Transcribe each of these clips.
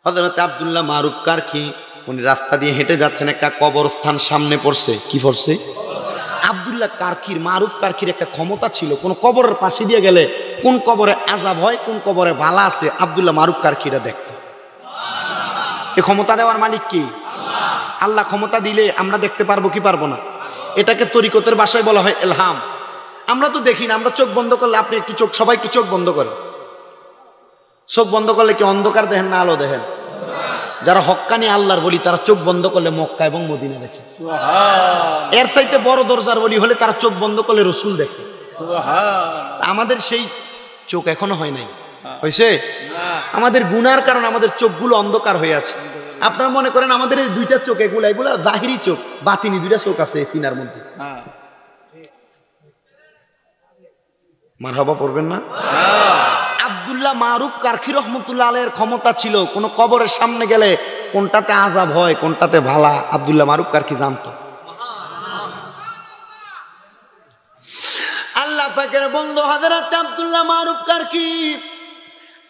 হযরত আব্দুল্লাহ মারুফ কারখি উনি রাস্তা দিয়ে হেঁটে যাচ্ছেন, একটা কবরস্থান সামনে পড়ছে। কি পড়ছে? আব্দুল্লাহ কারখির, মারুফ কারখির একটা ক্ষমতা ছিল, কোন কবরের পাশে দিয়ে গেলে কোন কবরে আযাব হয়, কোন কবরে ভালা আছে, আব্দুল্লাহ মারুফ কারখিরা দেখত। এই ক্ষমতা দেওয়ার মালিক কি? আল্লাহ ক্ষমতা দিলে আমরা দেখতে পারবো কি পারবো না? এটাকে তরিকতের ভাষায় বলা হয় ইলহাম। আমরা তো দেখি না, আমরা চোখ বন্ধ করলে, আপনি একটু চোখ, সবাই একটু চোখ বন্ধ করেন। চোখ বন্ধ করলে কি অন্ধকার দেখেন না আলো দেখেন? যারা হক্কানি আল্লাহর বলি তারা চোখ বন্ধ করলে মক্কা এবং মদিনা দেখে। এর চাইতে বড় দরজার বলি হলে তারা চোখ বন্ধ করলে রসুল দেখে। আমাদের সেই চোখ এখনো হয় নাই, হয়েছে? আমাদের গুনার কারণে আমাদের চোখগুলো অন্ধকার হয়ে আছে। আপনারা মনে করেন আমাদের এই দুইটা চোখ, এগুলা জাহিরি চোখ, বাতিনি দুইটা চোখ আছে এই ফিনার মধ্যে। মারহাবা পড়বেন না? আব্দুল্লাহ মারুফ কারখি রহমতুল্লাহ আলাইহির ক্ষমতা ছিল, কোন কবরের সামনে গেলে কোনটাতে আযাব হয়, কোনটাতে ভালা, আব্দুল্লাহ মারুফ কারখি জানতো। আল্লাহ পাকের বন্ধু হযরত আব্দুল্লাহ মারুফ কারখি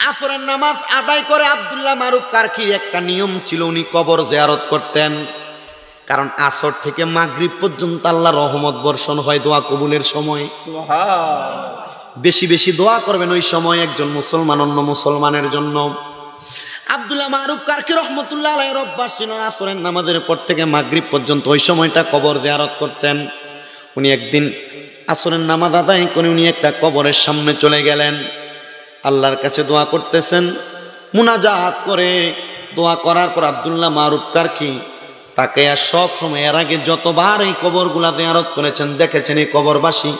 আসরের নামাজ আদায় করে আব্দুল্লাহ মারুফ কারখির একটা নিয়ম ছিল, উনি কবর জিয়ারত করতেন। কারণ আসর থেকে মাগরিব পর্যন্ত আল্লাহর রহমত বর্ষণ হয়, দোয়া কবুলের সময়। বেশি বেশি দোয়া করবেন ওই সময় একজন মুসলমান অন্য মুসলমানের জন্য। আব্দুল্লাহ মারুফ কারখি রহমতুল্লাহ আলাইহির অভ্যাস ছিল আসরের নামাজের পর থেকে মাগরিব পর্যন্ত ওই সময়টা কবর জিয়ারত করতেন। উনি একদিন আসরের নামাজ আদায় করে উনি একটা কবরের সামনে চলে গেলেন, আল্লাহর কাছে দোয়া করতেছেন, মুনাজাত করে দোয়া করার পর আব্দুল্লাহ মারুফ কারখি তাকে সব সময় এর আগে যতবার এই কবরগুলা জিয়ারত করেছেন দেখেছেন এই কবরবাসী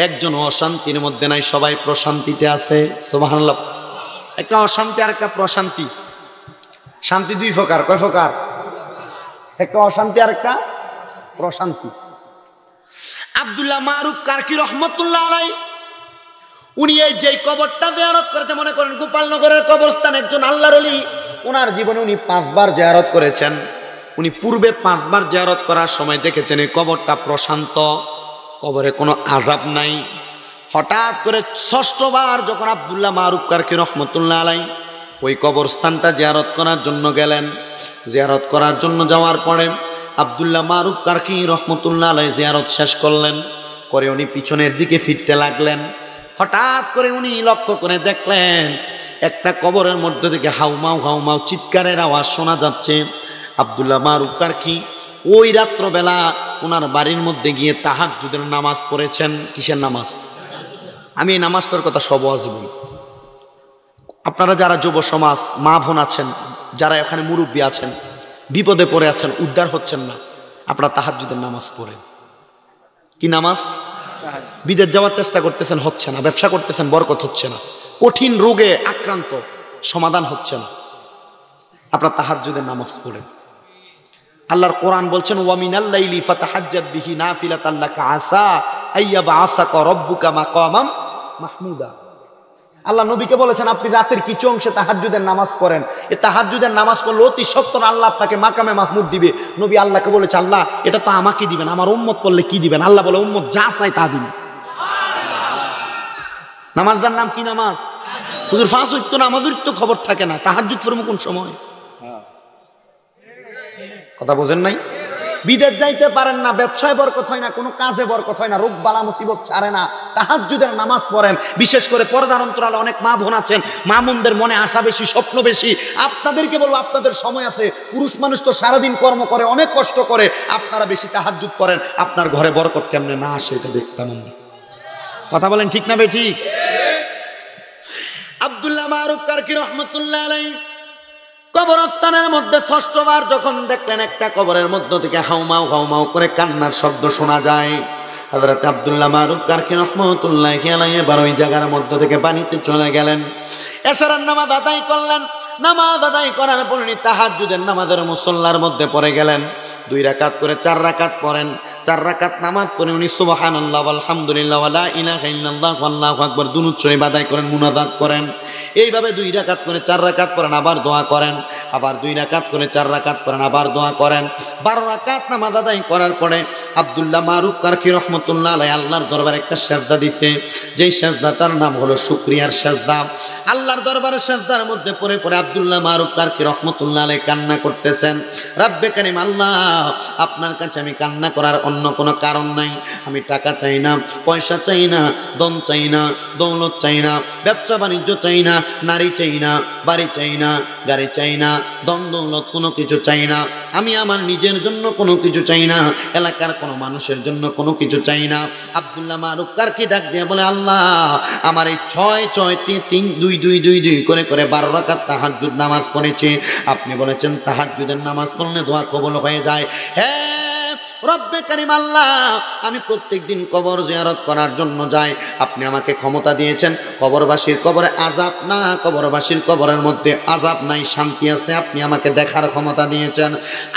একজন অশান্তির মধ্যে নাই, সবাই প্রশান্তিতে আছে। সুবহানাল্লাহ। একটা অশান্তি আর একটা প্রশান্তি। শান্তি দুই প্রকার, কয় প্রকার? একটা অশান্তি আর একটা প্রশান্তি। আব্দুল্লাহ মারুফ কারখি রহমতুল্লাহ আলাইহি উনি এই যে কবরটা জিয়ারত করেছে, মনে করেন গোপালনগরের কবরস্থান, একজন আল্লাহর ওলি, ওনার জীবনে উনি 5 বার জিয়ারত করেছেন। উনি পূর্বে 5 বার জিয়ারত করার সময় দেখেছেন এই কবরটা প্রশান্ত, কবরে কোনো আযাব নাই। হঠাৎ করে 6ষ্ঠ বার যখন আব্দুল্লাহ মারুফ কারখি রহমতুল্লাহ আলাইহি ওই কবরস্থানটা জিয়ারত করার জন্য গেলেন, জিয়ারত করার জন্য যাওয়ার পরে আব্দুল্লাহ মারুফ কারখি রহমতুল্লাহ আলাইহি জিয়ারত শেষ করলেন, করে উনি পিছনের দিকে ফিরতে লাগলেন। হঠাৎ করে উনি লক্ষ্য করে দেখলেন একটা কবরের মধ্যে থেকে হাউমাউ হাউমাউ চিৎকারের আওয়াজ শোনা যাচ্ছে। আব্দুল্লাহ মারুফ কারখি ওই রাত্রবেলা ওনার বাড়ির মধ্যে গিয়ে তাহাজ্জুদের নামাজ পড়েছেন। কিসের নামাজ? আমি এই নামাজটার কথা সব ওয়াজে বলি। আপনারা যারা যুব সমাজ মা বোন আছেন, যারা এখানে মুরব্বী আছেন, বিপদে পড়ে আছেন, উদ্ধার হচ্ছেন না, আপনারা তাহাজ্জুদের নামাজ পড়েন। কি নামাজ? বিদেশ যাওয়ার চেষ্টা করতেছেন, হচ্ছে না, ব্যবসা করতেছেন, বরকত হচ্ছে না, কঠিন রোগে আক্রান্ত, সমাধান হচ্ছে না, আপনারা তাহাজ্জুদের নামাজ পড়েন। আল্লাহর কোরআন বলছেন ওয়া মিনাল লাইলি ফাতাহাজ্জাদ বিহি নাফিলাতান লাকা আসা আইয়াবআসাকা রাব্বুকা মাকামাম মাহমুদা। আল্লাহ নবীকে বলেছেন আপনি রাতের কিছু অংশে তাহাজ্জুদের নামাজ পড়েন, এই তাহাজ্জুদের নামাজ পড়লে অতি সত্বর আল্লাহ আপনাকে মাকামে মাহমুদ দিবে। নবী আল্লাহকে বলেছে আল্লাহ এটা তো আমাকে দিবেন, আমার উম্মত পড়লে কি দিবেন? আল্লাহ বলে উম্মত যা চাই তা দিন। নামাজটার নাম কি নামাজ? হুজুর 5 ওয়াক্ত নামাজের তো খবর থাকে না, তাহাজ্জুদ পড়ব কোন সময়? কথা বোঝেন নাই? বিদেশ যাইতে পারেন না, ব্যবসায় বরকত হয় না, কোনো কাজে বরকত হয় না, রোগ বালা মুসিবত ছাড়ে না, তাহাজ্জুদের নামাজ পড়েন। বিশেষ করে পর্দার অন্তরালে অনেক মা বোন আছেন, মা বোনদের মনে আশা বেশি, স্বপ্ন বেশি। আপনাদেরকে বলবো আপনাদের সময় আছে, পুরুষ মানুষ তো সারাদিন কর্ম করে, অনেক কষ্ট করে, আপনারা বেশি তাহাজ্জুদ করেন, আপনার ঘরে বরকত কেমনে না আসে এটা দেখতাম আমরা। কথা বলেন ঠিক না বেঠিক? আব্দুল্লাহ মারুফ কারখি রহমতুল্লাহ আলাইহি কবরস্থানের মধ্যে 6ষ্ঠ বার যখন দেখলেন একটা কবরের মধ্য থেকে হাউমাউ হাউমাউ করে কান্নার শব্দ শোনা যায়, হযরত আব্দুল্লাহ মারুফ কারখি রহমতুল্লাহ আলাইহি এবার ওই জায়গার মধ্য থেকে পানিতে চলে গেলেন, এশারের নামাজ আদায় করলেন। নামাজ আদায় করার পর উনি তাহাজ্জুদের নামাজের মুসল্লার মধ্যে পড়ে গেলেন। 2 রাকাত করে 4 রাকাত পড়েন। 4 রাকাত নামাজ পড়ে উনি সুবহানাল্লাহ আলহামদুলিল্লাহ ওয়া লা ইলাহা ইল্লাল্লাহ আল্লাহু আকবার দুরূদ শরীফ আদায় করেন, মুনাজাত করেন। এইভাবে 2 রাকাত করে 4 রাকাত পড়েন, আবার দোয়া করেন। আবার 2 রাকাত করে 4 রাকাত পড়েন, আবার দোয়া করেন। 12 রাকাত নামাজ আদায় করার পরে আব্দুল্লাহ মারুফ কারকি রহমতুল্লাহ আলাইহি আল্লাহর দরবারে একটা সেজদা দিতে, যেই সেজদাটার নাম হলো শুকরিয়ার সেজদা। আল্লাহর দরবারে সেজদার মধ্যে পড়ে পড়ে আব্দুল্লাহ মারুফ কারকি রহমতুল্লাহ আলাইহি কান্না করতেছেন। রব্বে কারীম আল্লাহ, আপনার কাছে আমি কান্না করার অন্য কোনো কারণ নাই। আমি টাকা চাই না, পয়সা চাই না, ধন চাই না, দৌলত চাই না, ব্যবসা বাণিজ্য চাই না, নারী চাই না, বাড়ি চাই না, গাড়ি চাই না, ধন দৌলত কোনো কিছু চাই না। আমি আমার নিজের জন্য কোনো কিছু চাই না, এলাকার কোনো মানুষের জন্য কোনো কিছু চাই না। আব্দুল্লাহ মারুফ কারকি ডাক দিয়ে বলে, আল্লাহ আমার এই 6-6-3-3-2-2-2-2 করে করে 12 রাকাত তাহাজ্জুদ নামাজ পড়েছে। আপনি বলেছেন তাহাজ্জুদের নামাজ পড়লে দোয়া কবুল হয়ে যায়। হ্যাঁ রব্বে কারীম আল্লাহ, আমি প্রত্যেকদিন কবর জিয়ারত করার জন্য যাই। আপনি আমাকে ক্ষমতা দিয়েছেন, কবরবাসীর কবরে আযাব না, কবরবাসীর কবরের মধ্যে আযাব নাই, শান্তি আছে। আপনি আমাকে দেখার ক্ষমতা দিয়েছেন।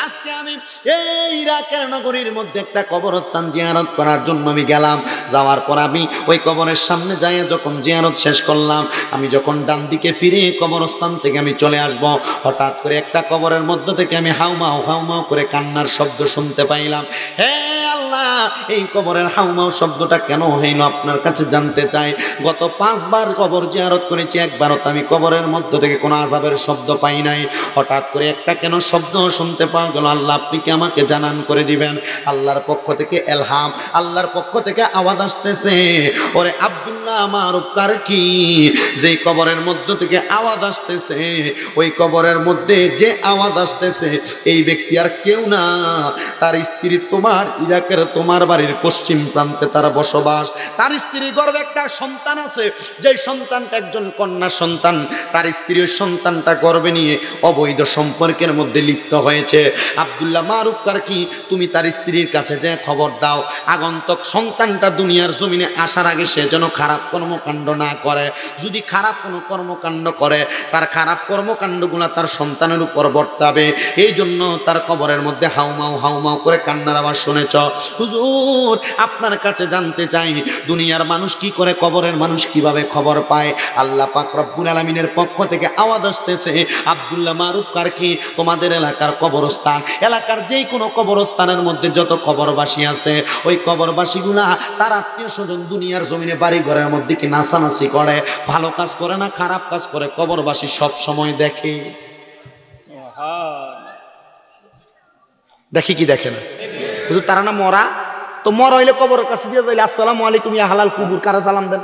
আজকে আমি এই ইরাকের নগরীর মধ্যে একটা কবরস্থান জিয়ারত করার জন্য আমি গেলাম। যাওয়ার পর আমি ওই কবরের সামনে যাই, যখন জিয়ারত শেষ করলাম, আমি যখন ডান দিকে ফিরে কবরস্থান থেকে আমি চলে আসব, হঠাৎ করে একটা কবরের মধ্য থেকে আমি হাউমাউ হাউমাউ করে কান্নার শব্দ শুনতে পাইলাম। হে আল্লাহ, এই কবরের হাউমাউ শব্দটা কেন হইল আপনার কাছে জানতে চাই। গত 5 বার কবর জিয়ারত করেছি, একবারও তো আমি কবরের মধ্য থেকে কোনো আযাবের শব্দ পাই নাই। হঠাৎ করে একটা কেন শব্দ শুনতে পাওয়া গেল। আল্লাহ আপনি কি আমাকে জানান করে দিবেন। আল্লাহর পক্ষ থেকে এলহাম, আল্লাহর পক্ষ থেকে আওয়াজ আসতেছে, ওরে আব্দুল্লাহ মারুফ কারকি, যেই কবরের মধ্য থেকে আওয়াজ আসতেছে, ওই কবরের মধ্যে যে আওয়াজ আসতেছে এই ব্যক্তি আর কেউ না, তার স্ত্রী তোমার ইরাকের তোমার বাড়ির পশ্চিম প্রান্তে তার বসবাস। তার স্ত্রীর গর্ভে একটা সন্তান আছে, যেই সন্তানটা একজন কন্যা সন্তান। তার স্ত্রী ওই সন্তানটা গর্ভে নিয়ে অবৈধ সম্পর্কের মধ্যে লিপ্ত হয়েছে। আব্দুল্লাহ মারুফ কারকি, তুমি তার স্ত্রীর কাছে যে খবর দাও, আগন্তুক সন্তানটা দুনিয়ার জমিনে আসার আগে সে যেন খারাপ কর্মকাণ্ড না করে। যদি খারাপ কোনো কর্মকাণ্ড করে, তার খারাপ কর্মকাণ্ডগুলো তার সন্তানের উপর বর্তাবে। এই জন্য তার কবরের মধ্যে হাউমাউ হাউমাউ করে কান্নার আওয়াজ শুনেছ। হুজুর আপনার কাছে জানতে চাই, দুনিয়ার মানুষ কি করে, কবরের মানুষ কিভাবে খবর পায়? আল্লাহ পাক রব্বুল আলামিনের পক্ষ থেকে আওয়াজ আসতেছে, আব্দুল্লাহ মারুফ কারকি, তোমাদের এলাকার কবরস্থান, এলাকার যেই কোনো কবরস্থানের মধ্যে যত কবরবাসী আছে, ওই কবরবাসীগুলা তার আত্মীয় স্বজন দুনিয়ার জমিনে বাড়ি ঘরের মধ্যে কি নাচানাচি করে, ভালো কাজ করে না খারাপ কাজ করে, কবরবাসী সব সময় দেখে। দেখি কি দেখে না? হুজুর তারা না মরা, তো মরা হইলে কবরের কাছে দিয়ে যাইলে আসসালামু আলাইকুম ইয়া হালাল কুবুর, কারা সালাম দেন?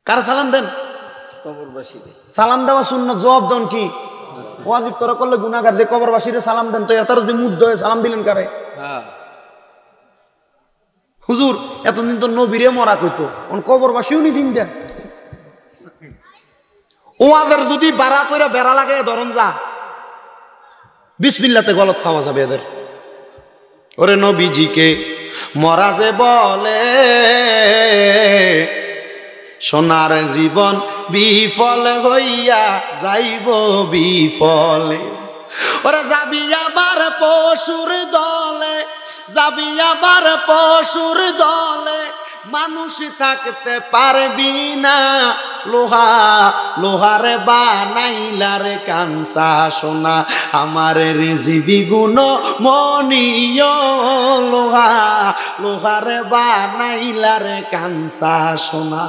কারা সালাম দেন? কবরবাসী। সালাম দেওয়া সুন্নাত, জবাব দেন কি ওয়াজিব তোরা করলে গুনাহগার। যে কবরবাসীরে সালাম দেন, তো এটার যে মুদ্দ হয়ে সালাম দিলেন কারে? হুজুর এতদিন তো নবীরে মরা কইতো, কবরবাসীও নি দিন দেন। ওয়াজের যদি বাড়া করে বেড়া লাগে ধরন যা, বিসমিল্লাতে গলত খাওয়া যাবে এদের। ওরে নবীজিকে মরা যে বলে, সোনার জীবন বিফল হইয়া যাইব বিফলে। ওরে যাবি আবার পশুর দলে, যাবি আবার পশুর দলে, মানুষ থাকতে পারবি না। লোহা লোহারে বানাইলারে কাঞ্চা সোনা, আমার রিজিবি গুণ মনিয়। লোহা লোহারে বানাইলারে কাঞ্চা সোনা।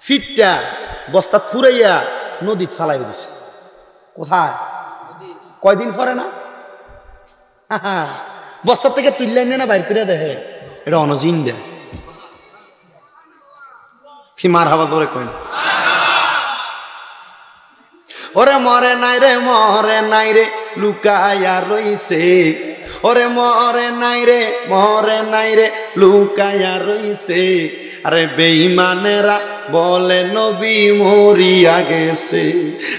ফিটটা বস্তা ফুরাইয়া নদী ছালাই দিছে। কোথায়? কয়দিন পরে না বস্তা থেকে তুললেন না বাইর করে দেখে, এটা অনজিন দেয়। কি মার হাবা ধরে কই না? ওরে মরে নাই রে, মরে নাই রে, লুকায়া রইছে। ওরে মরে নাই রে, মরে নাই রে, লুকায়া রইছে। আরে বেঈমানেরা বলে নবী মরিয়া গেছে,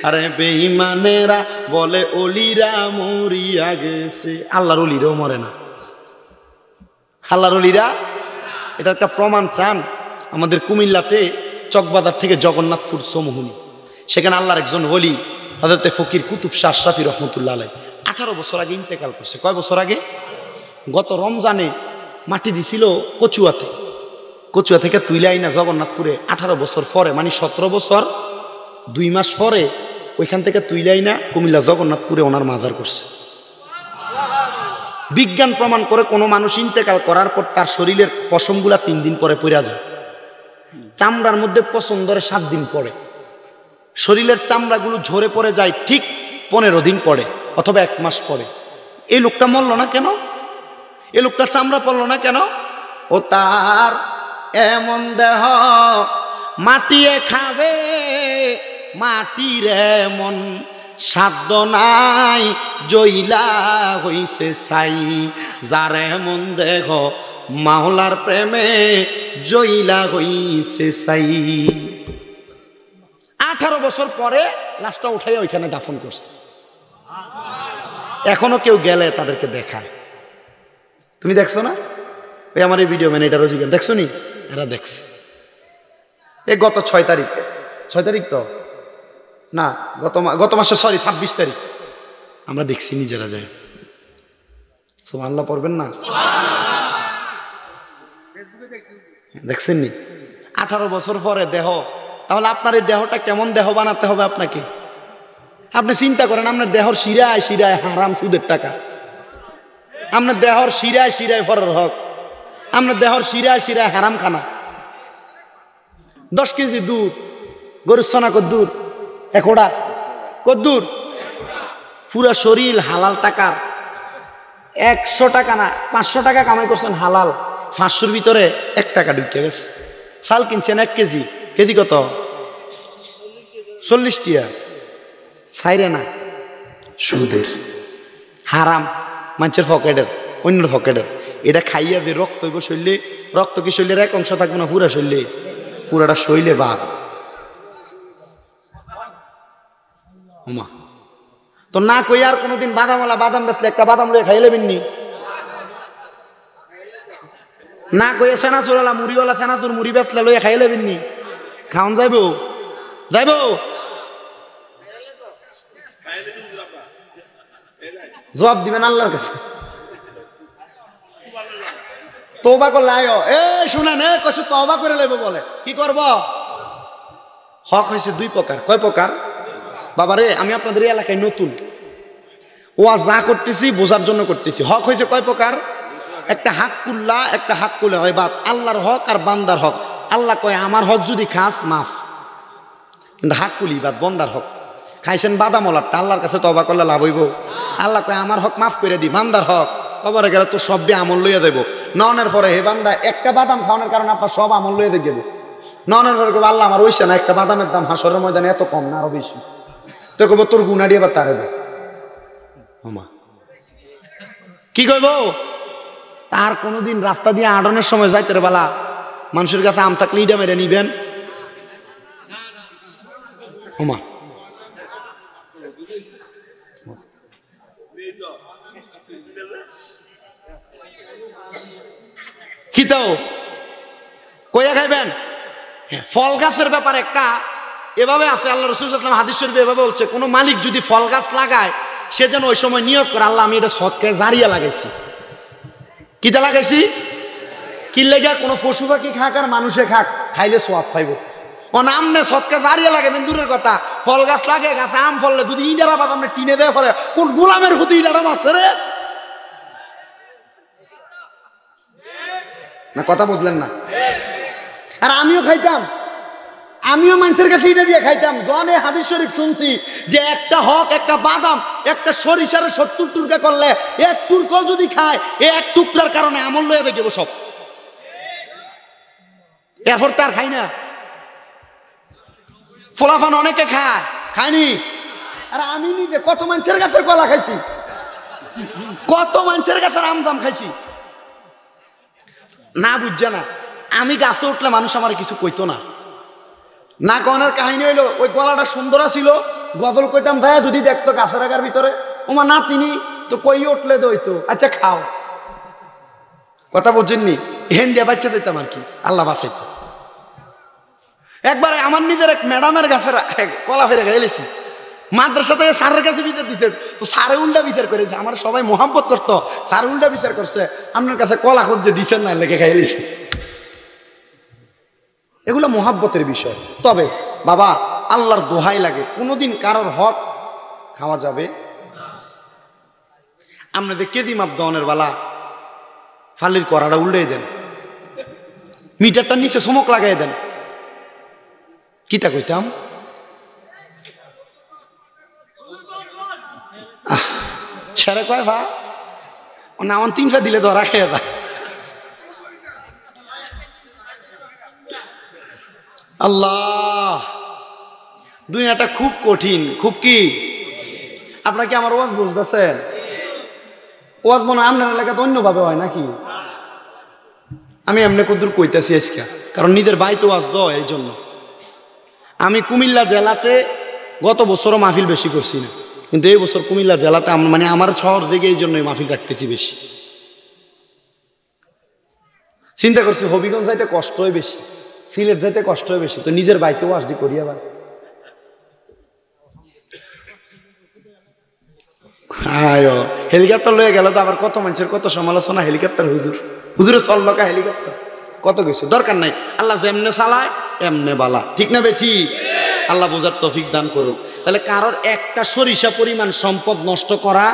আরে বেঈমানেরা বলে অলিরা মরিয়া গেছে। আল্লাহর অলিরাও মরে না, আল্লাহর অলিরা। এটা একটা প্রমাণ চান? আমাদের কুমিল্লাতে চকবাজার থেকে জগন্নাথপুর সমুহনী, সেখানে আল্লাহর একজন ওলি হযরতে ফকির কুতুব শাহ আশরাফী রহমতুল্লাহ আলাইহি 18 বছর আগে ইন্তেকাল করছে। কয় বছর আগে? গত রমজানে মাটি দিছিল কচুয়া থেকে তুইলাই না জগন্নাথপুরে 18 বছর পরে, মানে 17 বছর 2 মাস পরে ওইখান থেকে তুইলাই না কুমিল্লা জগন্নাথপুরে ওনার মাজার করছে। বিজ্ঞান প্রমাণ করে কোনো মানুষ ইন্তেকাল করার পর তার শরীরের পশমগুলা 3 দিন পরে পড়ে যায়, চামড়ার মধ্যে পশম ধরে 7 দিন পরে, শরীরের চামড়াগুলো ঝরে পড়ে যায় ঠিক 15 দিন পরে অথবা 1 মাস পরে। এই লোকটা মরল না কেন? এই লোকটা চামড়া পড়লো না কেন? ও তার এমন দেহ মাটিয়ে খাবে, মাটির এমন সাধ্য নাই, জইলা হইছে ছাই। যার এমন দেহ মাওলার প্রেমে জইলা হইছে ছাই। 18 বছর পরে লাশটা উঠাই ওইখানে দাফন করছে। এখনো কেউ গেলে তাদেরকে দেখায়। তুমি দেখছো না? ওই আমার এই ভিডিও মানে এটা রোজিগান দেখছো নি? এরা দেখছে। এই গত 6 তারিখে, 6 তারিখ তো না, গত মাসে 26 তারিখ আমরা দেখছি নিজেরা যায়। সুবহানাল্লাহ পড়বেন না? দেখছেন নি? 18 বছর পরে দেহ। তাহলে আপনার এই দেহটা কেমন দেহ বানাতে হবে আপনাকে? আপনি চিন্তা করেন, আপনার দেহর শিরায় শিরায় হারাম সুদের টাকা, আপনার দেহর শিরায় শিরায় ফরের হক, আপনার দেহর শিরায় শিরায় হারাম খানা। 10 কেজি দুধ, গরুর ছানা কদ্দুর, একোড়া কদ্দুর, পুরা শরীর হালাল টাকার। 100 টাকা না 500 টাকা কামাই করছেন হালাল, 500-র ভিতরে 1 টাকা ঢুকে গেছে। চাল কিনছেন 1 কেজি, কেজি কত? 40 টাকা। ছাইরে না, সুদের হারাম, মানুষের পকেটের, অন্যের পকেটের। এটা খাইয়া যে রক্ত হইব শরীরে, রক্ত কি শরীরের এক অংশ থাকবে না পুরা শরীরে? পুরাটা শরীরে বাদ। তো না কই আর কোনোদিন বাদামওয়ালা বাদাম বেচলে একটা বাদাম লয়ে খাই লেবেননি? না কইয়া সেনাচুরওয়ালা মুড়িওয়ালা সেনাচুর মুড়ি বেচলে লয়ে খাই লেবেননি? খাওন যাইব? যাইব? জবাব দিবেন আল্লাহর কাছে। তওবা করলে আয়ো। শুনেন, কইছো তওবা করে লইব বলে কি করব? হক হয়েছে 2 প্রকার। কয় প্রকার? বাবারে আমি আপনাদের এই এলাকায় নতুন, ওয়া যা করতেছি বোঝার জন্য করতেছি। হক হয়েছে কয় প্রকার? একটা হাক্কুল্লাহ, একটা হাক্কুলে হয় বাদ, আল্লাহর হক আর বান্দার হক। আল্লাহ কয় আমার হক যদি খাস মাফ, কিন্তু হাক্কুল ইবাদ বন্দার হক। খাইছেন বাদামওয়ালারটা, আল্লাহর কাছে তওবা করলে লাভ হইব? আল্লাহ কয় আমার হক মাফ করে দি, বান্দার হক কবরে গেলে তো সব দিয়ে আমল লইয়া যাইব। ননের পরে হে বান্দা একটা বাদাম খাওয়ানোর কারণে আপনার সব আমল লইয়া যাবে। ননের পরে কবে আল্লাহ আমার হইছে না, একটা বাদামের দাম হাসরের ময়দানে এত কম না আরো বেশি, তো কব তোর গুণা দিয়ে আবার তারে দে। কি কইব? তার কোনোদিন রাস্তা দিয়ে আড়নের সময় যাইতে রে বালা মানুষের কাছে আম থাকলে ইডা মেরে নিবেন? ওমা কি তো কইয়া খাইবেন? ফল গাছের ব্যাপার একটা এভাবে আছে, আল্লাহ রাসূল সাল্লাল্লাহু আলাইহি ওয়াসাল্লাম হাদিস শরীফে এভাবে বলছে, কোন মালিক যদি ফল গাছ লাগায় সে যেন ওই সময় নিয়ত করে আল্লাহ আমি এটা সদকায়ে জারিয়া লাগাইছি। কিটা লাগাইছি? কি লেগা? কোনো পশু পাখি খাক আর মানুষে খাক, খাইলে সওয়াব পাইব। অনামনে সদকায়ে জারিয়া লাগাবেন দূরের কথা, ফল গাছ লাগে, গাছে আম ফললে যদি ইডারা বাদ আপনি টিনে দেয় পরে কোন গোলামের হুতি ইডারা আছে রে? না কথা বুঝলেন না? আর আমিও খাইতাম, আমিও মানুষের কাছে এটা দিয়ে খাইতাম। জনে হাদিস শরীফ শুনছি যে একটা হক, একটা বাদাম, একটা সরিষার 70 টুকরা করলে 1 টুকরা যদি খায়, এই 1 টুকরার কারণে আমল লয়ে যাবে সব। এরপর তার খাই না। ফলাফান অনেকে খায়, খায়নি? আর আমি নিজে কত মানুষের গাছের কলা খাইছি, কত মানুষের গাছের আমজাম খাইছি। না বুঝছে না, আমি গাছে উঠলে মানুষ আমার কিছু কইতো না। না কনের কাহিনী হইলো ওই গলাটা সুন্দর ছিল, গজল কইতাম যায় যদি দেখতো গাছের আগার ভিতরে, ওমা না তিনি তো কই উঠলে দইতো, আচ্ছা খাও। কথা বুঝছেননি? হেন দিয়ে বাচ্চা দিতাম আর কি, আল্লাহ বাঁচাইতো। একবার আমার নিজের এক ম্যাডামের গাছের কলা ফেরে গেলেছি, মাদ্রাসা থেকে স্যারের কাছে বিচার দিতে, তো স্যারে উল্টা বিচার করেছে। আমার সবাই মোহাম্মত করতো, স্যার উল্টা বিচার করছে, আপনার কাছে কলা খুঁজছে দিচ্ছেন না, লেগে খাইলেছি। এগুলো মোহাব্বতের বিষয়। তবে বাবা আল্লাহর দোহাই লাগে, কোনোদিন কারোর হক খাওয়া যাবে। আপনাদের কেদি মাপ দনের বালা ফালির কড়াটা উল্টে দেন, মিটারটা নিচে চমক লাগাই দেন, কিটা কইতাম সেরে কয় ভা না আমার 3 দিলে তো রাখে দা। আল্লাহ, দুনিয়াটা খুব কঠিন, খুব কি। আপনার কি আমার ওয়াজ বুঝতেছেন? ওয়াজ মনে হয় আপনার এলাকাতে অন্যভাবে হয় নাকি? আমি এমনি কদ্দুর কইতাছি আজকে, কারণ নিজের ভাই তো ওয়াজ দেয়। এই জন্য আমি কুমিল্লা জেলাতে গত বছরও মাহফিল বেশি করছি না, কিন্তু এই বছর কুমিল্লা জেলাতে মানে আমার শহর থেকে এই জন্যই মাহফিল রাখতেছি বেশি। চিন্তা করছি হবিগঞ্জ যাইতে কষ্টই বেশি, সিলেট যাইতে কষ্টই বেশি, তো নিজের বাইকে ওয়াজ দি করি। আবার হেলিকপ্টার লয়ে গেল তো আবার কত মানুষের কত সমালোচনা, হেলিকপ্টার হুজুরে চললো কা হেলিকপ্টার, কত কিছু দরকার নাই। আল্লাহ যেমনে চালায় এমনে বালা, ঠিক না বেঠি? আল্লাহ বোঝার তৌফিক দান করুক। তাহলে কারোর একটা সরিষা পরিমাণ সম্পদ নষ্ট করা,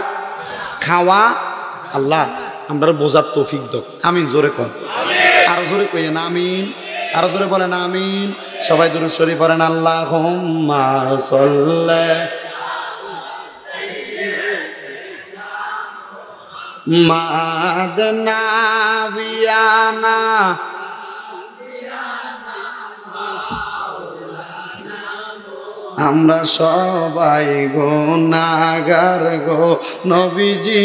খাওয়া, আল্লাহ আমরা বোঝার তৌফিক দাও। আমিন জোরে কর, আরো জোরে কইেন আমিন, আরো জোরে বলেন আমিন। সবাই দুরূদ শরীফ পড়েন, আল্লাহুম্মা সাল্লি মাদনা বিয়ানা আমরা সবাই গুনাহগার গো নবীজি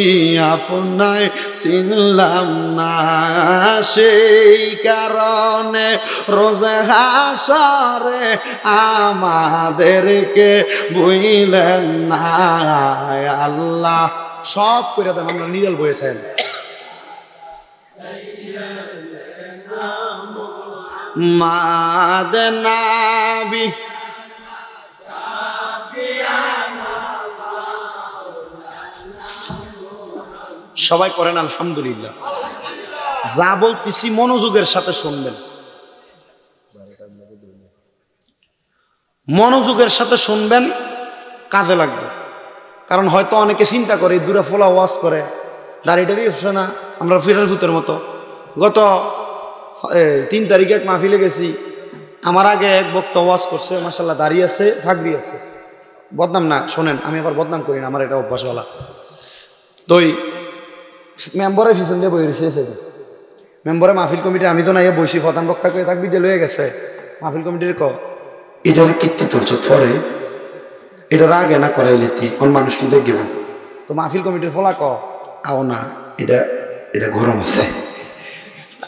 আপনায় চিনলাম না, সেই কারণে রোজে হাসরে আমাদেরকে বুঝলেন না। আল্লাহ সব করে দেন, আমরা নিরাল বয়ে থাকেন। মাদনাবি সবাই করেন আলহামদুলিল্লাহ। যা বলতেছি মনোযোগের সাথে শুনবেন, মনোযোগের সাথে শুনবেন, কাজে লাগবে। কারণ হয়তো অনেকে চিন্তা করে দূরে ফোলা ওয়াজ করে, দাঁড়িয়ে হচ্ছে না, আমরা ফিরাল ভূতের মতো। গত 3 তারিখে এক মাহফিলে গেছি, আমার আগে এক বক্তা ওয়াজ করছে, মাশাআল্লাহ দাঁড়িয়ে আছে, ফাগরি আছে। বদনাম না, শোনেন, আমি আবার বদনাম করি না, আমার এটা অভ্যাসওয়ালা। তো মেম্বরের পিছন দিয়ে বই রয়েছে, মেম্বরে মাহফিল কমিটি, আমি তো না বসি, প্রধান বক্তা করে থাকবি দিয়ে লয়ে গেছে। মাহফিল কমিটির এটার কীর্তি তুলছ থরে, এটার আগে না করাই লিতি অন মানুষটি দেখব। তো মাহফিল কমিটির ফলা আও না, এটা এটা গরম আছে।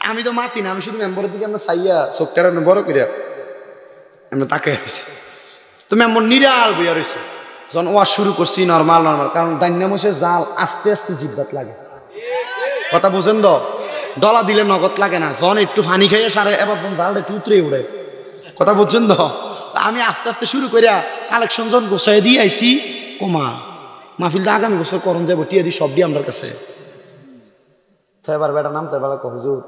আমি তো মাতি না, আমি শুধু মেম্বরের দিকে আমরা চাইয়া চোখটার বড় করিয়া আমরা তাকে আসছি। তো মেম্বর নিরাল বইয়া রয়েছে, যখন ওয়াজ শুরু করছি নর্মাল নর্মাল, কারণ দান্যামসের জাল আস্তে আস্তে জিব্বাত লাগে। কথা বুঝেন তো, ডলা দিলে নগদ লাগে না, যখন একটু পানি খাইয়ে সারে এবার যখন জালটা একটু উতরে উড়ে। কথা বুঝছেন তো, আমি আস্তে আস্তে শুরু করিয়া কালেকশন যখন গোছাই দিয়ে আইছি, কমা মাহফিলটা আগামী বছর করণ যাবো, টিয়া দি সব দিয়ে আমার কাছে। তো এবার বেটা নামতে বেলা হুজুর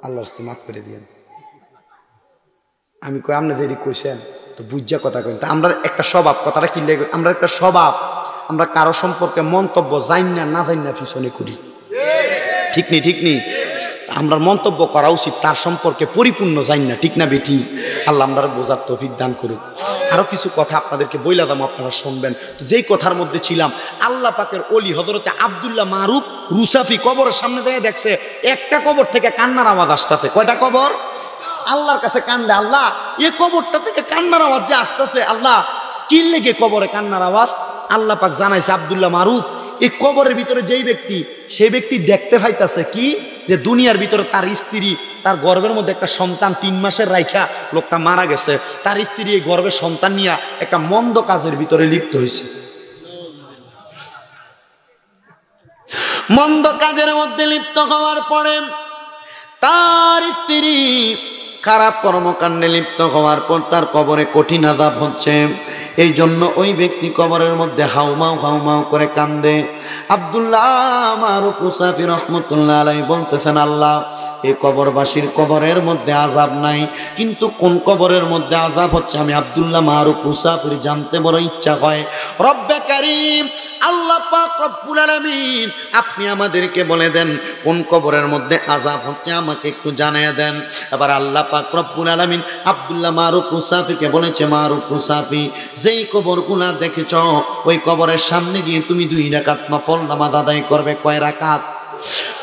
আল্লাহর মাফ করে দিয়েন। আমি কই আপনি দেরি কইছেন তো বুঝা কথা কইন। তা আমরা একটা স্বভাব, কথাটা কি লেগে, আমরা একটা স্বভাব, আমরা কারো সম্পর্কে মন্তব্য জানি না না জানি না পিছনে করি, ঠিক নেই? ঠিক নেই, আমরা মন্তব্য করা উচিত তার সম্পর্কে পরিপূর্ণ জানি না, ঠিক না বেটি? আল্লাহ আমরা বোঝার তৌফিক দান করুক। আরো কিছু কথা আপনাদেরকে বইলা দাম, আপনারা শুনবেন। তো যেই কথার মধ্যে ছিলাম, আল্লাহ পাকের ওলি হযরতে আব্দুল্লাহ মারুফ রুসাফি কবরের সামনে থেকে দেখছে একটা কবর থেকে কান্নার আওয়াজ আসতেছে। কয়টা কবর? আল্লাহর কাছে কান্দে, আল্লাহ এই কবরটা থেকে কান্নার আওয়াজ যে আসতেছে, আল্লাহ কি লেগে কবরে কান্নার আওয়াজ? আল্লাহ পাক জানাইছে আব্দুল্লাহ মারুফ এই কবরের ভিতরে যেই ব্যক্তি, সেই ব্যক্তি দেখতে পাইতাছে কি, যে দুনিয়ার ভিতরে তার স্ত্রী তার গর্ভের মধ্যে একটা সন্তান 3 মাসের রাইখা লোকটা মারা গেছে, তার স্ত্রী এই গর্ভের সন্তান নিয়ে একটা মন্দ কাজের ভিতরে লিপ্ত হয়েছে। মন্দ কাজের মধ্যে লিপ্ত হওয়ার পরে তার স্ত্রী খারাপ কর্মকাণ্ডে লিপ্ত হওয়ার পর তার কবরে কঠিন আযাব হচ্ছে। এই জন্য ওই ব্যক্তি কবরের মধ্যে হাউমাউ করে কান্দে। আব্দুল্লাহ মারুফ মুসাফি রহমতুল্লাহ আলাইহি বলতেছেন, আল্লাহ এই কবরবাসীর কবরের মধ্যে আযাব নাই, কিন্তু কোন কবরের মধ্যে আযাব হচ্ছে আমি আব্দুল্লাহ মারুফ মুসাফির জানতে বড় ইচ্ছা হয়। রব্বে কারীম আল্লাহ পাক রব্বুল আলামিন আপনি আমাদেরকে বলে দেন কোন কবরের মধ্যে আযাব হচ্ছে, আমাকে একটু জানিয়ে দেন। এবার আল্লাহ পাক রব্বুল আলামিন আব্দুল্লাহ মারুফ মুসাফিকে বলেছে, মারুফ মুসাফি যেই কবরগুলা দেখেছ ওই কবরের সামনে গিয়ে তুমি 2 রাকাত নফল নামাজ আদায় করবে। কয় রাকাত?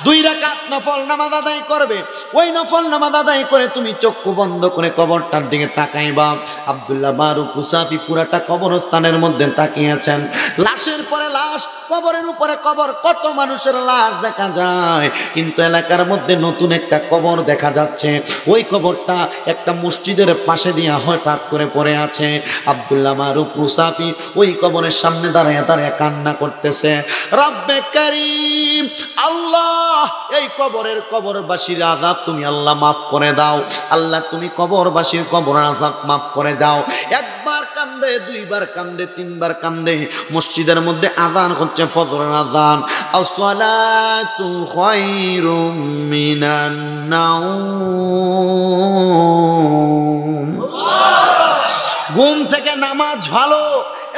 2 রাকাত নফল নামাজ আদায় করবে। ওই নফল নামাজ আদায় করে তুমি চক্ষু বন্ধ করে কবরটার দিকে তাকাইবা। আব্দুল্লাহ মারুফ মুসাফি পুরাটা কবরস্থানের মধ্যে তাকিয়েছেন, লাশের পরে লাশ, কবরের উপরে কবর, কত মানুষের লাশ দেখা যায়, কিন্তু এলাকার মধ্যে নতুন একটা কবর দেখা যাচ্ছে। ওই কবরটা একটা মসজিদের পাশে দিয়ে হঠাৎ করে পড়ে আছে। আব্দুল্লাহ মারুফ মুসাফি ওই কবরের সামনে দাঁড়ায় কান্না করতেছে, রব্বে কারীম আল্লাহ এই কবরের কবরবাসীর আযাব তুমি আল্লাহ মাফ করে দাও। আল্লাহ তুমি কবরবাসীর কবর আযাব মাফ করে দাও। একবার কান্দে, 2 বার কান্দে, 3 বার কান্দে। মসজিদের মধ্যে আযান হচ্ছে, ফজরের আযান, আসসালাতু খায়রুম মিনান নাওম। ঘুম থেকে নামাজ ভালো।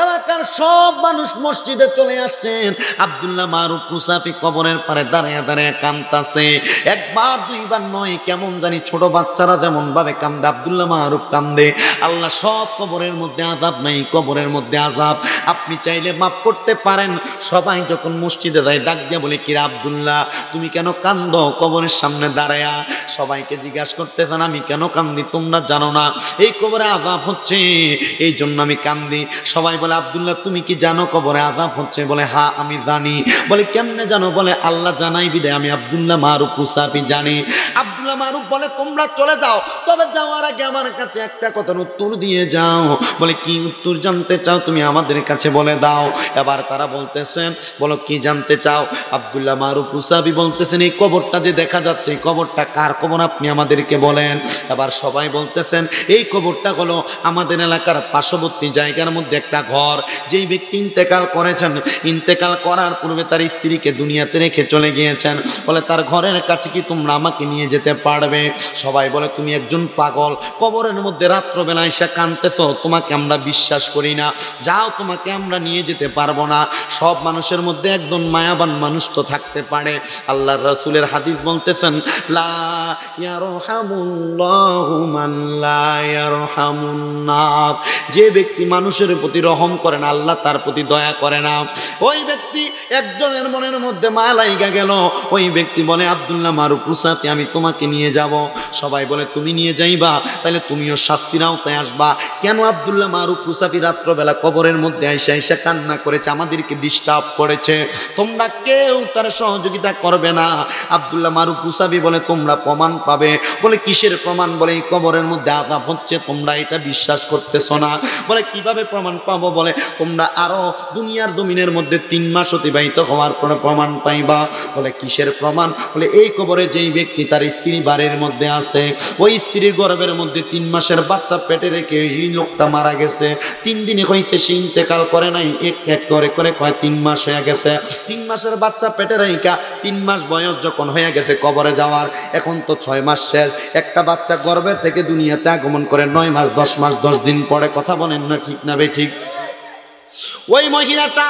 এলাকার সব মানুষ মসজিদে চলে আসছেন। আব্দুল্লাহ মারুফ মুসাফি কবরের পারে দাঁড়িয়ে কাঁদতাছে। 1 বার 2 বার নয়, কেমন জানি ছোট বাচ্চারা যেমন ভাবে কান্দে আব্দুল্লাহ মারুফ কান্দে। আল্লাহ সব কবরের মধ্যে আযাব নাই, কবরের মধ্যে আযাব, আপনি চাইলে মাফ করতে পারেন। সবাই যখন মসজিদে যায় ডাক দিয়ে বলে, কিরা আব্দুল্লাহ তুমি কেন কান্দো কবরের সামনে দাঁড়ায়া? সবাইকে জিজ্ঞাসা করতেছেন আমি কেন কান্দি, তোমরা জানো না এই কবরে আযাব হচ্ছে, এই জন্য আমি কান্দি। সবাই বলে, আব্দুল্লাহ তুমি কি জানো কবরে আযাব হচ্ছে? বলে হ্যাঁ আমি জানি। বলে কেমনে জানো? বলে আল্লাহ জানাই বিদায় আমি আব্দুল্লাহ মারুফ মুসাফি জানি। আব্দুল্লাহ মারুফ বলে তোমরা চলে যাও, তবে যাওয়ার আগে আমার কাছে একটা কথার উত্তর দিয়ে যাও। বলে কি উত্তর জানতে চাও তুমি আমাদের কাছে বলে দাও। এবার তারা বলতেছেন, বলো কি জানতে চাও? আব্দুল্লাহ মারুফ মুসাফি বলতেছেন এই কবরটা যে দেখা যাচ্ছে এই কবরটা কার কবর আপনি আমাদেরকে বলেন। এবার সবাই বলতেছেন এই কবরটা হলো আমাদের এলাকার পার্শ্ববর্তী জায়গার মধ্যে একটা ঘর। যেই ব্যক্তি ইন্তেকাল করেছেন, ইন্তেকাল করার পূর্বে তার স্ত্রীকে দুনিয়াতে রেখে চলে গিয়েছেন, বলে তার ঘরের কাছে কি তোমরা আমাকে নিয়ে যেতে পারবে? সবাই বলে তুমি একজন পাগল, কবরের মধ্যে রাত্রবেলা এসে কাঁদতেছ, তোমাকে আমরা বিশ্বাস করি না, যাও তোমাকে আমরা নিয়ে যেতে পারবো না। সব মানুষের মধ্যে একজন মায়াবান মানুষ তো থাকতে পারে। আল্লাহর রাসূলের হাদিস বলতেছেন, লা ইয়ারহামুল্লাহু মান লা ইয়ারহামুন নাস, যে ব্যক্তি মানুষের প্রতি রহম করে না আল্লাহ তার প্রতি দয়া করে না। ওই ব্যক্তি একজনের মনের মধ্যে মায়া লাইগা গেল। ওই ব্যক্তি বলে আব্দুল্লাহ মারুফ মুসাফি আমি তোমাকে নিয়ে যাব। সবাই বলে তুমি নিয়ে যাইবা, তাহলে তুমিও শাস্তির আওতায় আসবা। কেন আব্দুল্লাহ মারুফ মুসাফি রাত্রবেলা কবরের মধ্যে আইসা কান্না করেছে, আমাদেরকে ডিস্টার্ব করেছে, তোমরা কেউ তার সহযোগিতা করবে না। আব্দুল্লাহ মারুফ মুসাফি বলে তোমরা প্রমাণ পাবে। বলে কিসের প্রমাণ? বলে এই কবরের মধ্যে আযাব হচ্ছে, তোমরা এটা বিশ্বাস করতেছ না। বলে কিভাবে প্রমাণ পাবো? বলে তোমরা আরো দুনিয়ার জমিনের মধ্যে 3 মাস অতিবাহিত হওয়ার পরে প্রমাণ পাইবা। বলে কিসের প্রমাণ? বলে এই কবরে যেই ব্যক্তি তার স্ত্রী বাড়ির মধ্যে আছে, ওই স্ত্রীর গর্ভের মধ্যে 3 মাসের বাচ্চা পেটে রেখে এই লোকটা মারা গেছে। 3 দিনে হয়েছে সে ইন্তেকাল করে নাই, এক করে কয় 3 মাস হয়ে গেছে। 3 মাসের বাচ্চা পেটে রেখা 3 মাস বয়স যখন হয়ে গেছে কবরে যাওয়ার, এখন তো 6 মাস শেষ। একটা বাচ্চা গর্ভের থেকে দুনিয়াতে আগমন করে 9 মাস 10 মাস 10 দিন পরে। কথা বলেন না ঠিক না বে ঠিক? ওই মহিলাটা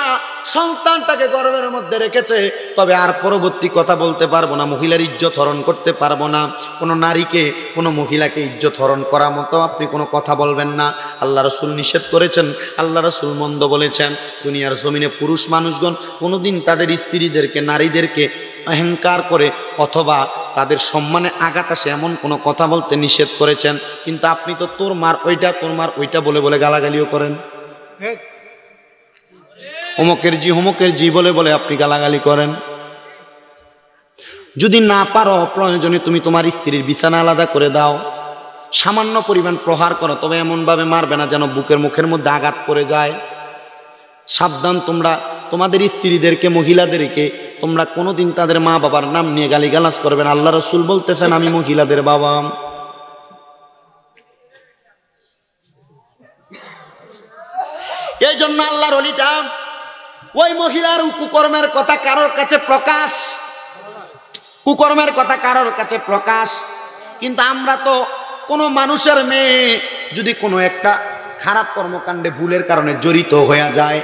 সন্তানটাকে গর্ভের মধ্যে রেখেছে, তবে আর পরবর্তী কথা বলতে পারবো না, মহিলার ইজ্জত হরণ করতে পারবো না। কোনো নারীকে, কোনো মহিলাকে ইজ্জত হরণ করার মতো আপনি কোনো কথা বলবেন না। আল্লাহ রাসূল নিষেধ করেছেন, আল্লাহ রাসূল মন্দ বলেছেন। দুনিয়ার জমিনে পুরুষ মানুষগণ কোনোদিন তাদের স্ত্রীদেরকে, নারীদেরকে অহংকার করে অথবা তাদের সম্মানে আঘাত আসে এমন কোনো কথা বলতে নিষেধ করেছেন। কিন্তু আপনি তো তোর মার ওইটা, তোর মার ওইটা বলে বলে গালাগালিও করেন। হোমকের জি বলে বলে আপনি গালাগালি করেন। যদি না পারো প্রয়োজনে তুমি তোমার স্ত্রীর বিছানা আলাদা করে দাও, সামান্য পরিমাণ প্রহার করো, তবে এমনভাবে মারবে না যেন বুকের মুখের মধ্যে আঘাত করে যায়। সাবধান, তোমরা তোমাদের স্ত্রীদেরকে, মহিলাদেরকে তোমরা কোনোদিন তাদের মা বাবার নাম নিয়ে গালিগালাজ করবে না। আল্লাহ রাসূল বলতেছেন আমি মহিলাদের বাবা। এই জন্য আল্লাহর ওলিটা ওই মহিলার কুকর্মের কথা কারোর কাছে প্রকাশ, কুকর্মের কথা কারোর কাছে প্রকাশ। কিন্তু আমরা তো কোনো মানুষের মেয়ে যদি কোনো একটা খারাপ কর্মকাণ্ডে ভুলের কারণে জড়িত হয়ে যায়,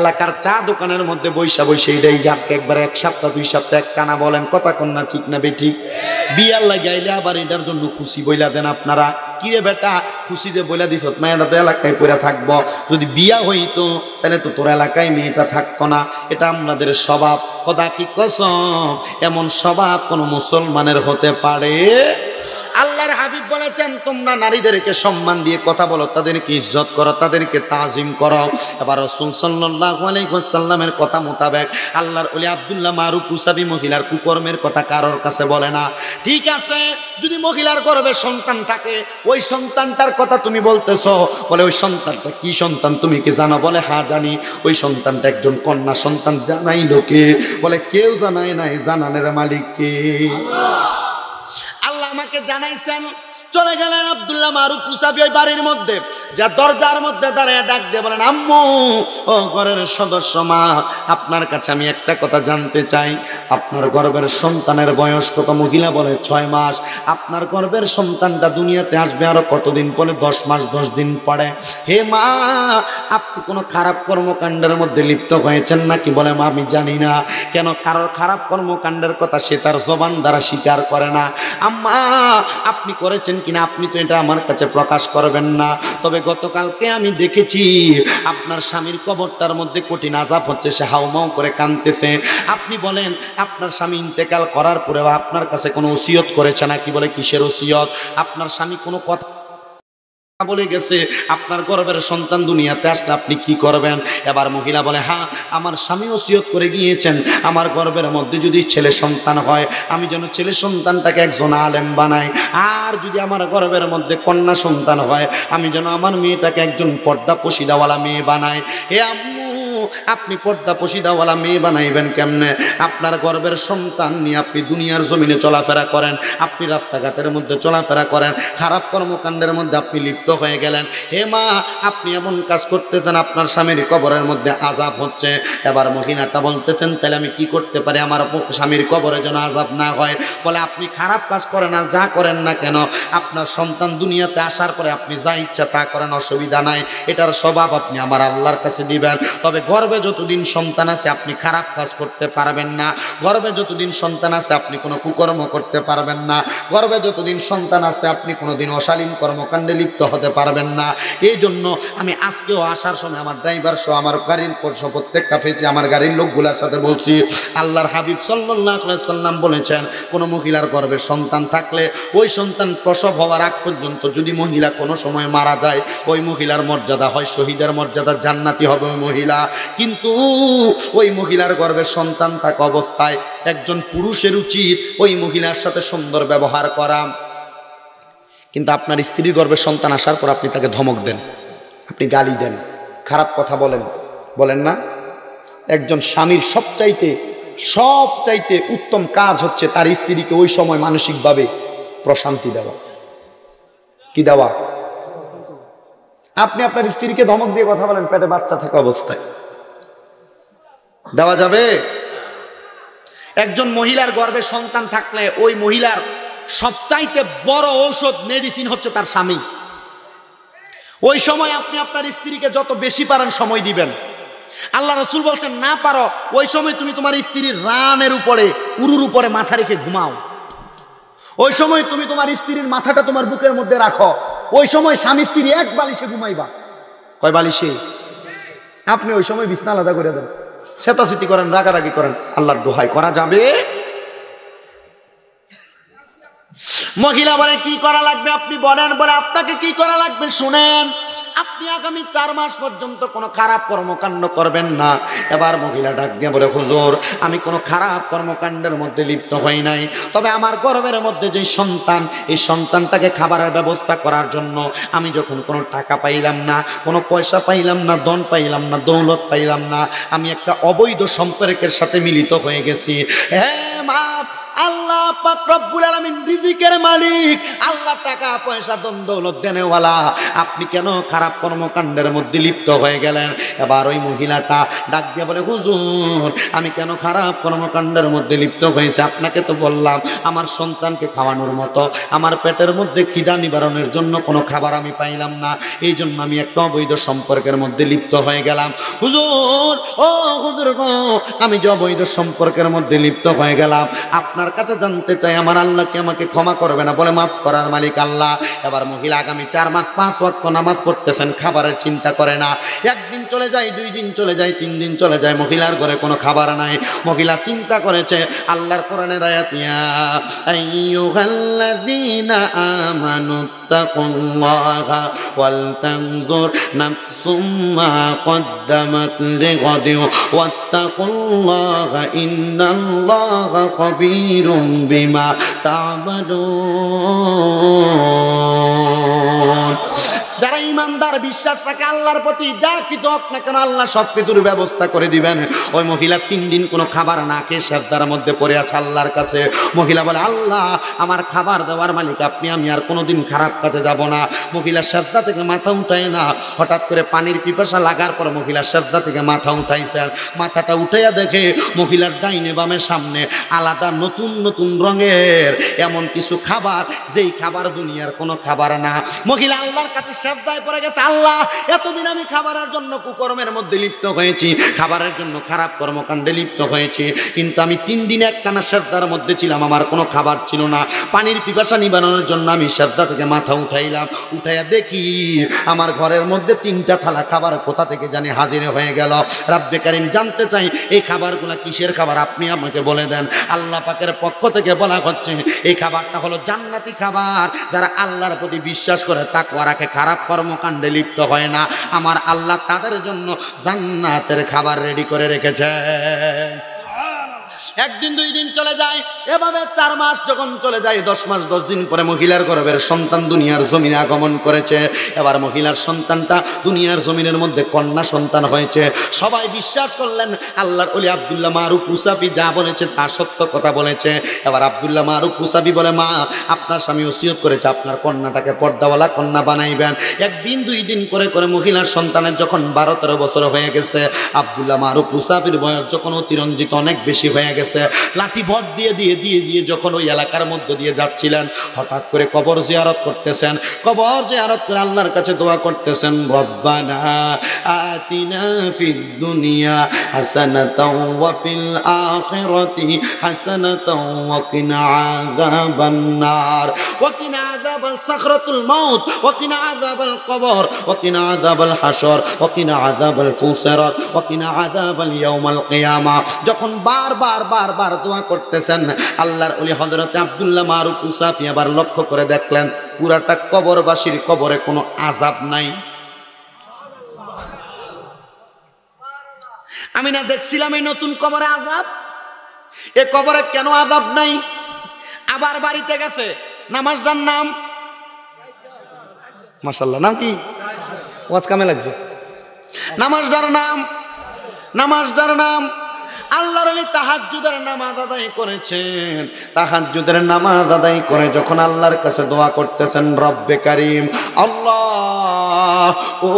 এলাকার চা দোকানের মধ্যে বৈশা বৈশা এইটাই আজকে একবার 1 সপ্তাহ 2 সপ্তাহ এক টানা বলেন, কথা কন্যা ঠিক না বেঠিক? বিয়ার লাগাইলে আবার এটার জন্য খুশি বইলা দেন আপনারা। কিরে বেটা খুশি যে বইলা দিছ, মেয়েটা তো এলাকায় পড়ে থাকবো, যদি বিয়া হইতো তাহলে তো তোর এলাকায় মেয়েটা থাকতো না। এটা আমাদের স্বভাব। খোদা কি কসম, এমন স্বভাব কোন মুসলমানের হতে পারে? আল্লাহর হাবিব বলেছেন তোমরা নারীদেরকে সম্মান দিয়ে কথা বলো, তাদেরকে ইজ্জত করো, তাদেরকে তাজিম করো। এবার রাসূল সাল্লাল্লাহু আলাইহি ওয়াসাল্লামের কথা মোতাবেক আল্লাহর ওলি আব্দুল্লাহ মারুফ কুসাবি মহিলার কুকর্মের কথা কারোর কাছে বলে না। ঠিক আছে, যদি মহিলার গর্ভে সন্তান থাকে, ওই সন্তানটার কথা তুমি বলতেছো, বলে ওই সন্তানটা কি সন্তান তুমি কি জানো? বলে হ্যাঁ জানি। ওই সন্তানটা একজন কন্যা সন্তান। জানাই লোকে? বলে কেউ জানায় নাই, জানানের মালিক কে? আল্লাহ আমাকে জানাইছেন। চলে গেলেন আব্দুল্লাহ মারুফ কুসাবি ওই বাড়ির মধ্যে, যা দরজার মধ্যে দাঁড়িয়ে ডাক দিয়ে বলেন, আম্মু ও ঘরের সদস্য মা, আপনার কাছে আমি একটা কথা জানতে চাই। আপনার গর্ভের সন্তানের বয়স কত? মহিলা বলে 6 মাস। আপনার গর্ভের সন্তানটা দুনিয়াতে আসবে আরো কতদিন পরে? 10 মাস 10 দিন পরে। হে মা, আপনি কোনো খারাপ কর্মকাণ্ডের মধ্যে লিপ্ত হয়েছেন নাকি? বলে মা আমি জানি না। কেন? কারোর খারাপ কর্মকাণ্ডের কথা সে তার জবান দ্বারা স্বীকার করে না। আম্মা আপনি করেছেন কিনা আপনি তো এটা আমার কাছে প্রকাশ করবেন না, তবে গতকালকে আমি দেখেছি আপনার স্বামীর কবরটার মধ্যে কঠিন আযাব হচ্ছে, সে হাউমাউ করে কাঁদতেছে। আপনি বলেন আপনার স্বামী ইন্তেকাল করার পরেও আপনার কাছে কোনো ওসিয়ত করেছে নাকি? বলে কিসের ওসিয়ত? আপনার স্বামী কোনো কথা বলে গেছে আপনার গর্ভের সন্তান দুনিয়াতে আসলে আপনি কি করবেন? এবার মহিলা বলে হ্যাঁ, আমার স্বামী ওসিয়ত করে গিয়েছেন আমার গর্ভের মধ্যে যদি ছেলে সন্তান হয় আমি যেন ছেলে সন্তানটাকে একজন আলেম বানাই, আর যদি আমার গর্ভের মধ্যে কন্যা সন্তান হয় আমি যেন আমার মেয়েটাকে একজন পর্দা পশিদাওয়ালা মেয়ে বানাই। হে আম্মু, আপনি পর্দা পশিদাওয়ালা মেয়ে বানাইবেন কেমনে? আপনার গর্ভের সন্তান নিয়ে আপনি দুনিয়ার জমিনে চলাফেরা করেন, আপনি রাস্তাঘাটের মধ্যে চলাফেরা করেন, খারাপ কর্মকাণ্ডের মধ্যে আপনি লিপ্ত হয়ে গেলেন। হে মা, আপনি এমন কাজ করতেছেন আপনার স্বামীর কবরের মধ্যে আযাব হচ্ছে। এবার মহিলাটা বলতেছেন তাহলে আমি কি করতে পারি আমার স্বামীর কবরে যেন আযাব না হয়? বলে আপনি খারাপ কাজ করেন আর যা করেন না কেন, আপনার সন্তান দুনিয়াতে আসার পরে আপনি যা ইচ্ছা তা করেন, অসুবিধা নাই, এটার স্বভাব আপনি আমার আল্লাহর কাছে দিবেন। তবে গর্ভে যতদিন সন্তান আছে আপনি খারাপ কাজ করতে পারবেন না, গর্ভে যতদিন সন্তান আছে আপনি কোনো কুকর্ম করতে পারবেন না, গর্ভে যতদিন সন্তান আছে আপনি কোনোদিন অশালীন কর্মকাণ্ডে লিপ্ত হতে পারবেন না। এই জন্য আমি আজকেও আসার সময় আমার ড্রাইভার সহ আমার গাড়ির প্রত্যেকটা ফেজে আমার গাড়ির লোকগুলোর সাথে বলছি, আল্লাহর হাবিব সাল্লাল্লাহু আলাইহি সাল্লাম বলেছেন কোন মহিলার গর্ভে সন্তান থাকলে ওই সন্তান প্রসব হওয়ার আগ পর্যন্ত যদি মহিলা কোনো সময় মারা যায়, ওই মহিলার মর্যাদা হয় শহীদের মর্যাদা, জান্নাতি হবে ওই মহিলা। কিন্তু ওই মহিলার গর্ভে সন্তান থাকা অবস্থায় একজন পুরুষের উচিত ওই মহিলার সাথে সুন্দর ব্যবহার করা। কিন্তু আপনার স্ত্রীর গর্ভে সন্তান আসার পর আপনি তাকে ধমক দেন, আপনি গালি দেন, খারাপ কথা বলেন, বলেন না? একজন স্বামীর সবচাইতে উত্তম কাজ হচ্ছে তার স্ত্রীকে ওই সময় মানসিকভাবে প্রশান্তি দেওয়া। কি দেওয়া? আপনি আপনার স্ত্রীকে ধমক দিয়ে কথা বলেন পেটে বাচ্চা থাকা অবস্থায়, দেওয়া যাবে? একজন মহিলার গর্ভে সন্তান থাকলে ওই মহিলার সবচাইতে বড় ঔষধ মেডিসিন হচ্ছে তার স্বামী। ওই সময় আপনি আপনার স্ত্রীকে যত বেশি পারেন সময় দিবেন। আল্লাহ রাসূল বলছেন না পারো ওই সময় তুমি তোমার স্ত্রীর রানের উপরে উরুর উপরে মাথা রেখে ঘুমাও। ওই সময় তুমি তোমার স্ত্রীর মাথাটা তোমার বুকের মধ্যে রাখো। ওই সময় স্বামী স্ত্রী এক বালিশে ঘুমাইবা। কয় বালিশে? আপনি ওই সময় বিছনা আলাদা করে দেন, চেতাচেতি করেন, রাগারাগি করেন, আল্লাহর দোহাই করা যাবে? মহিলা বলে কি করা লাগবে আপনি বলেন। বলে আপনাকে কি করা লাগবে শুনেন, আপনি আগামী 4 মাস পর্যন্ত কোনো খারাপ কর্মকাণ্ড করবেন না। এবার মহিলা ডাক দিয়ে বলে হুজুর আমি কোনো খারাপ কর্মকাণ্ডের মধ্যে লিপ্ত হই নাই, তবে আমার গর্ভের মধ্যে যে সন্তান, এই সন্তানটাকে খাবারের ব্যবস্থা করার জন্য আমি যখন কোনো টাকা পাইলাম না, কোনো পয়সা পাইলাম না, ধন পাইলাম না, দৌলত পাইলাম না, আমি একটা অবৈধ সম্পর্কের সাথে মিলিত হয়ে গেছি। হ্যাঁ মা, আল্লাহ পাক রব্বুল আলামিন রিজিকের মালিক, আল্লাহ টাকা পয়সা ধন দৌলত দেনেওয়ালা, আপনি কেন খারাপ কর্মকাণ্ডের মধ্যে লিপ্ত হয়ে গেলেন? এবার ওই মহিলাটা ডাক দিয়ে বলে, হুজুর আমি কেন খারাপ কর্মকাণ্ডের মধ্যে লিপ্ত হয়েছে? আপনাকে তো বললাম আমার সন্তানকে খাওয়ানোর মতো, আমার পেটের মধ্যে খিদা নিবারণের জন্য কোনো খাবার আমি পাইলাম না, এই জন্য আমি একটা অবৈধ সম্পর্কের মধ্যে লিপ্ত হয়ে গেলাম। হুজুর, ও হুজুর গো, আমি যে অবৈধ সম্পর্কের মধ্যে লিপ্ত হয়ে গেলাম, আপনার কাছে জানতে চাই আমার আল্লাহ কি আমাকে ক্ষমা করবে না? বলে, মাফ করার মালিক আল্লাহ। এবার মহিলা আগামী 4 মাস 5 ওয়াক্ত নামাজ পড়তেছেন, খাবারের চিন্তা করে না। একদিন চলে যায়, 2 দিন চলে যায়, 3 দিন চলে যায়, মহিলার ঘরে কোনো খাবার নাই। মহিলা চিন্তা করেছে, আল্লাহর কোরআনের আয়াত, ইয়া আইয়ুহাল্লাযীনা আমানু তাকুল্লাহা ওয়াল তানজুর নাফসুম মা কদ্দামাত লিগাদিন ওয়াত্তাকুল্লাহা ইন্নাল্লাহা খাবীরুম বিমা তা'মালুন। যারা ইমানদার, বিশ্বাস রাখে আল্লাহর প্রতি, যা কিছু হোক না কেন আল্লাহ সব কিছুর ব্যবস্থা করে দিবেন। ওই মহিলা 3 দিন কোনো খাবার না খেয়ে সেজদার মধ্যে পড়ে আছে আল্লাহর কাছে। মহিলা বলে, আল্লাহ আমার খাবার দেওয়ার মালিক আপনি, আমি আর কোনোদিন খারাপ কাজে যাব না। মহিলা সেজদা থেকে মাথা উঠায় না, হঠাৎ করে পানির পিপাসা লাগার পর মহিলা সেজদা থেকে মাথা উঠাইছেন। মাথাটা উঠাইয়া দেখে মহিলার ডাইনে বামে সামনে আলাদা নতুন নতুন রঙের এমন কিছু খাবার, যেই খাবার দুনিয়ার কোনো খাবার না। মহিলা আল্লাহর কাছে সেজদায় পড়ে গেছে, আল্লাহ এতদিন আমি খাবারের জন্য কুকর্মের মধ্যে লিপ্ত হয়েছি, খাবারের জন্য খারাপ কর্মকাণ্ডে লিপ্ত হয়েছি, কিন্তু আমি 3 দিন একটানা সেজদার মধ্যে ছিলাম, আমার কোনো খাবার ছিল না। পানির পিপাসা নিবারণের জন্য আমি সেজদা থেকে মাথা উঠাইলাম, উঠাইয়া দেখি আমার ঘরের মধ্যে 3টা থালা খাবার কোথা থেকে জানি হাজির হয়ে গেল। রাব্বে কারীম জানতে চাই এই খাবারগুলা কিসের খাবার, আপনি আমাকে বলে দেন। আল্লাহ পাকের পক্ষ থেকে বলা হচ্ছে এই খাবারটা হলো জান্নাতি খাবার। যারা আল্লাহর প্রতি বিশ্বাস করে, তাকওয়া রাখে, খারাপ কর্মকাণ্ডে লিপ্ত হয় না, আমার আল্লাহ তাদের জন্য জান্নাতের খাবার রেডি করে রেখেছে। একদিন 2 দিন চলে যায়, এভাবে 4 মাস যখন চলে যায়, 10 মাস 10 দিন পরে মহিলার গর্ভের সন্তান দুনিয়ার জমিনে আগমন করেছে। এবার মহিলার সন্তানটা দুনিয়ার জমিনের মধ্যে কন্যা সন্তান হয়েছে। সবাই বিশ্বাস করলেন আল্লাহর ওলি আব্দুল্লাহ মারুফ কুসাফি যা বলেছে তা সত্য কথা বলেছে। এবার আব্দুল্লাহ মারুফ কুসাফি বলে, মা আপনার স্বামী ওসিয়ত করেছে আপনার কন্যাটাকে পর্দাওয়ালা কন্যা বানাইবেন। একদিন 2 দিন করে করে মহিলার সন্তানের যখন 12-13 বছর হয়ে গেছে, আব্দুল্লাহ মারুফ কুসাফির বয়স যখন অতিরঞ্জিত অনেক বেশি হয়ে গেছে, লাঠি ভর দিয়ে দিয়ে দিয়ে দিয়ে যখন ওই এলাকার মধ্য দিয়ে যাচ্ছিলেন, হঠাৎ করে কবর জিয়ারত করতেছেন। কবর জিয়ারত করে আল্লাহর কাছে দোয়া করতেছেন, রব্বানা আতিনা ফিদ দুনিয়া হাসানাতাও ওয়া ফিল আখিরাতি হাসানাতাও ওয়া কিনা আযাবান নার ওয়া কিনা আযাবাল সাখরাতুল মাউত ওয়া কিনা আযাবাল কবর ওয়া কিনা আযাবাল হাসর ওয়া কিনা আযাবাল ফুসরাত ওয়া কিনা আযাবাল ইয়াউমাল কিয়ামা। যখন বারবার দোয়া করতেছেন, আল্লাহর ওলি হযরত আব্দুল্লাহ মারুফ কুসাফি আবার লক্ষ্য করে দেখলেন পুরাটা কবরবাসীর কবরে কোনো আযাব নাই। আমি না দেখছিলাম এই নতুন কবরে আযাব, এ কবরে কেন আযাব নাই? আবার বাড়িতে গেছে, নামাজদার নাম মাশাআল্লাহ, নাম কি? ওয়াজ কামে লাগছে। নামাজদার নাম আল্লাহর ওলি তাহাজ্জুদের নামাজ আদায় করেছেন। তাহাজ্জুদের নামাজ আদায় করে যখন আল্লাহর কাছে দোয়া করতেছেন, রব্বে কারীম, আল্লাহ ও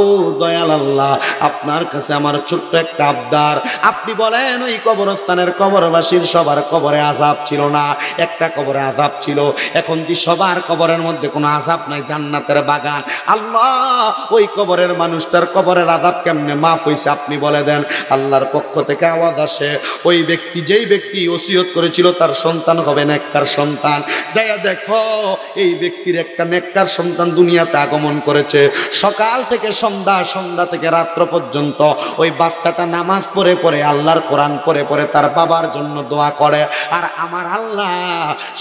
দয়াল আল্লাহ, আপনার কাছে আমার ছোট্ট একটা আবদার। আপনি বলেন ওই কবরস্থানের কবরবাসীর সবার কবরে আযাব ছিল না, একটা কবরে আযাব ছিল। এখন কি সবার কবরের মধ্যে কোনো আযাব নাই? জান্নাতের বাগান। আল্লাহ ওই কবরের মানুষটার কবরের আযাব কেমনে মাফ হইছে আপনি বলে দেন। আল্লাহর পক্ষ থেকে আওয়াজ আসে, ওই ব্যক্তি যেই ব্যক্তি ওসিয়ত করেছিল তার সন্তান হবে নেককার সন্তান। যাইয়া দেখো এই ব্যক্তির একটা নেককার সন্তান দুনিয়াতে আগমন করেছে। সকাল থেকে সন্ধ্যা, সন্ধ্যা থেকে রাত্র পর্যন্ত ওই বাচ্চাটা নামাজ পড়ে পড়ে, আল্লাহর কোরআন পড়ে পড়ে তার বাবার জন্য দোয়া করে। আর আমার আল্লাহ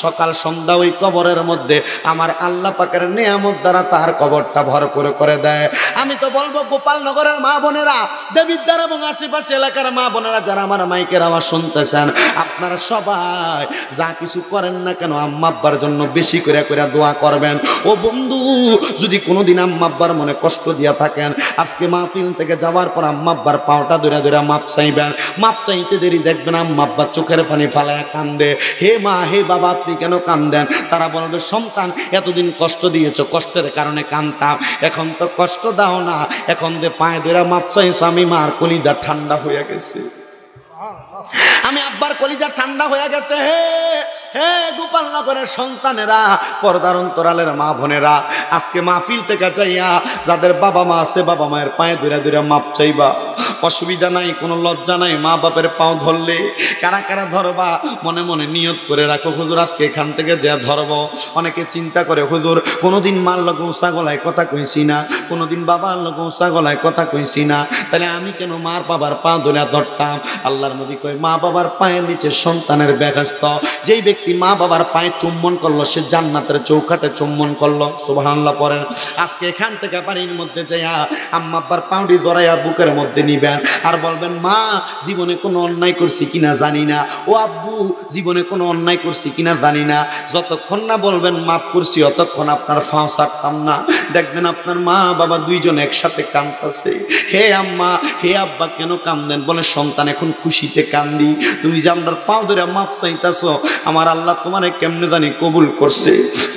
সকাল সন্ধ্যা ওই কবরের মধ্যে আমার আল্লাহ পাকের নিয়ামত দ্বারা তার কবরটা ভরপুর করে দেয়। আমি তো বলবো গোপালনগরের মা বোনেরা, দেবিদ্বার এবং আশেপাশে এলাকার মা বোনেরা যারা আমার মাইকের আওয়াজ শুনতেছেন, আপনারা সবাই যা কিছু করেন না কেন আম্মা আব্বার জন্য বেশি করে করে দোয়া করবেন। ও বন্ধু, যদি কোনোদিন আম্মা আব্বার মনে কষ্ট দিয়া থাকেন, আজকে মাহফিল থেকে যাওয়ার পর আম্মা আব্বার পাওটা ধরে ধরে মাপ চাইবেন। মাপ চাইতে দেরি দেখবেন আম্মা আব্বার চোখের পানি ফালায়া কান্দে, হে মা হে বাবা আপনি কেন কান্দেন? তারা বলবে, সন্তান এতদিন কষ্ট দিয়েছ, কষ্টের কারণে কান্দতাম, এখন তো কষ্ট দাও না, এখন যে পায়ে ধরে মাপ চাইছ, আমি মার কলিজা ঠান্ডা হয়ে গেছে, আমি আব্বার কলিজা ঠান্ডা হয়ে গেছে। হে হে গোপালনগরের সন্তানেরা, পর্দার অন্তরালের মা বোনেরা, আজকে মাহফিল থেকে চাইয়া যাদের বাবা মা আছে বাবা মায়ের পায়ে ধরে ধরে মাপ চাইবা। অসুবিধা নাই, কোনো লজ্জা নাই, মা বাপের পাও ধরলে। কারা কারা ধরবা মনে মনে নিয়ত করে রাখো, হুজুর আজকে এখান থেকে যে ধরবো। অনেকে চিন্তা করে, হুজুর কোনোদিন মার লগে উঁচা গলায় কথা কইছি না, কোনোদিন বাবার লগে উঁচা গলায় কথা কইছি না, তাহলে আমি কেন মার বাবার পা ধরে ধরতাম? আল্লাহর নবী কয়, মা বাবার পায়ের নিচে সন্তানের বেহেশত। যেই ব্যক্তি মা বাবার পায়ে চুম্বন করলো সে জান্নাতের চৌকাটে চুম্বন করলো। সুবহানাল্লাহ পড়েন। আজকে এখান থেকে বাড়ির মধ্যে যাইয়া আম্মা আব্বার পাউডি জড়াইয়া বুকের মধ্যে নিবেন আর বলবেন, মা জীবনে কোনো অন্যায় করছি কিনা জানি না, ও আব্বু জীবনে কোনো অন্যায় করছি কিনা জানি না। যতক্ষণ না বলবেন মাফ করছি অতক্ষণ আপনার ফাঁস ছাড়তাম না। দেখবেন আপনার মা বাবা দুইজন একসাথে কাঁদতেছে, হে আম্মা হে আব্বা কেন কান্দেন? বলে, সন্তান এখন খুশিতে কান্দি, তুমি যে আমার পাও ধরে মাপ চাইতাছ, আমার আল্লাহ তোমারে কেমনে জানি কবুল করছে।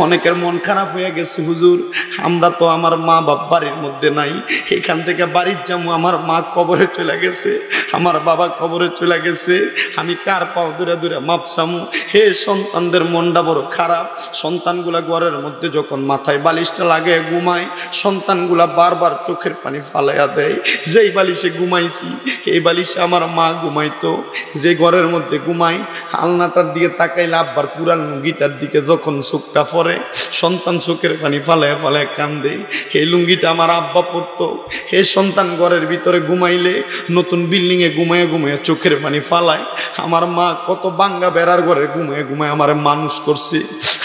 অনেকের মন খারাপ হয়ে গেছে, হুজুর আমরা তো আমার মা বাপ বাড়ির মধ্যে নাই, এখান থেকে বাড়ির যাবো, আমার মা কবরে চলে গেছে, আমার বাবা কবরে চলে গেছে, আমি কার পাও ধরে ধরে মাপ চামু? হে সন্তানদের মনটা বড় খারাপ। সন্তানগুলা ঘরের মধ্যে যখন মাথায় বালিশটা লাগে ঘুমায়, সন্তানগুলা বারবার চোখের পানি ফালাইয়া দেয়, যেই বালিশে ঘুমাইছি এই বালিশে আমার মা ঘুমাইতো, যে ঘরের মধ্যে ঘুমাই আলনাটার দিকে তাকাইলে আব্বার পুরান লুঙ্গিটার দিকে যখন চোখটা পড়ে, সন্তান চোখের পানি ফালায় ফালায় কান্দে, এই লুঙ্গিটা আমার আব্বা পরতো। হে সন্তান ঘরের ভিতরে ঘুমাইলে নতুন বিল্ডিংয়ে ঘুমায় ঘুমায় চোখের পানি ফালায়, আমার মা কত বাঙ্গা বেড়ার ঘরে ঘুমায় ঘুমায় আমার মানুষ করছে।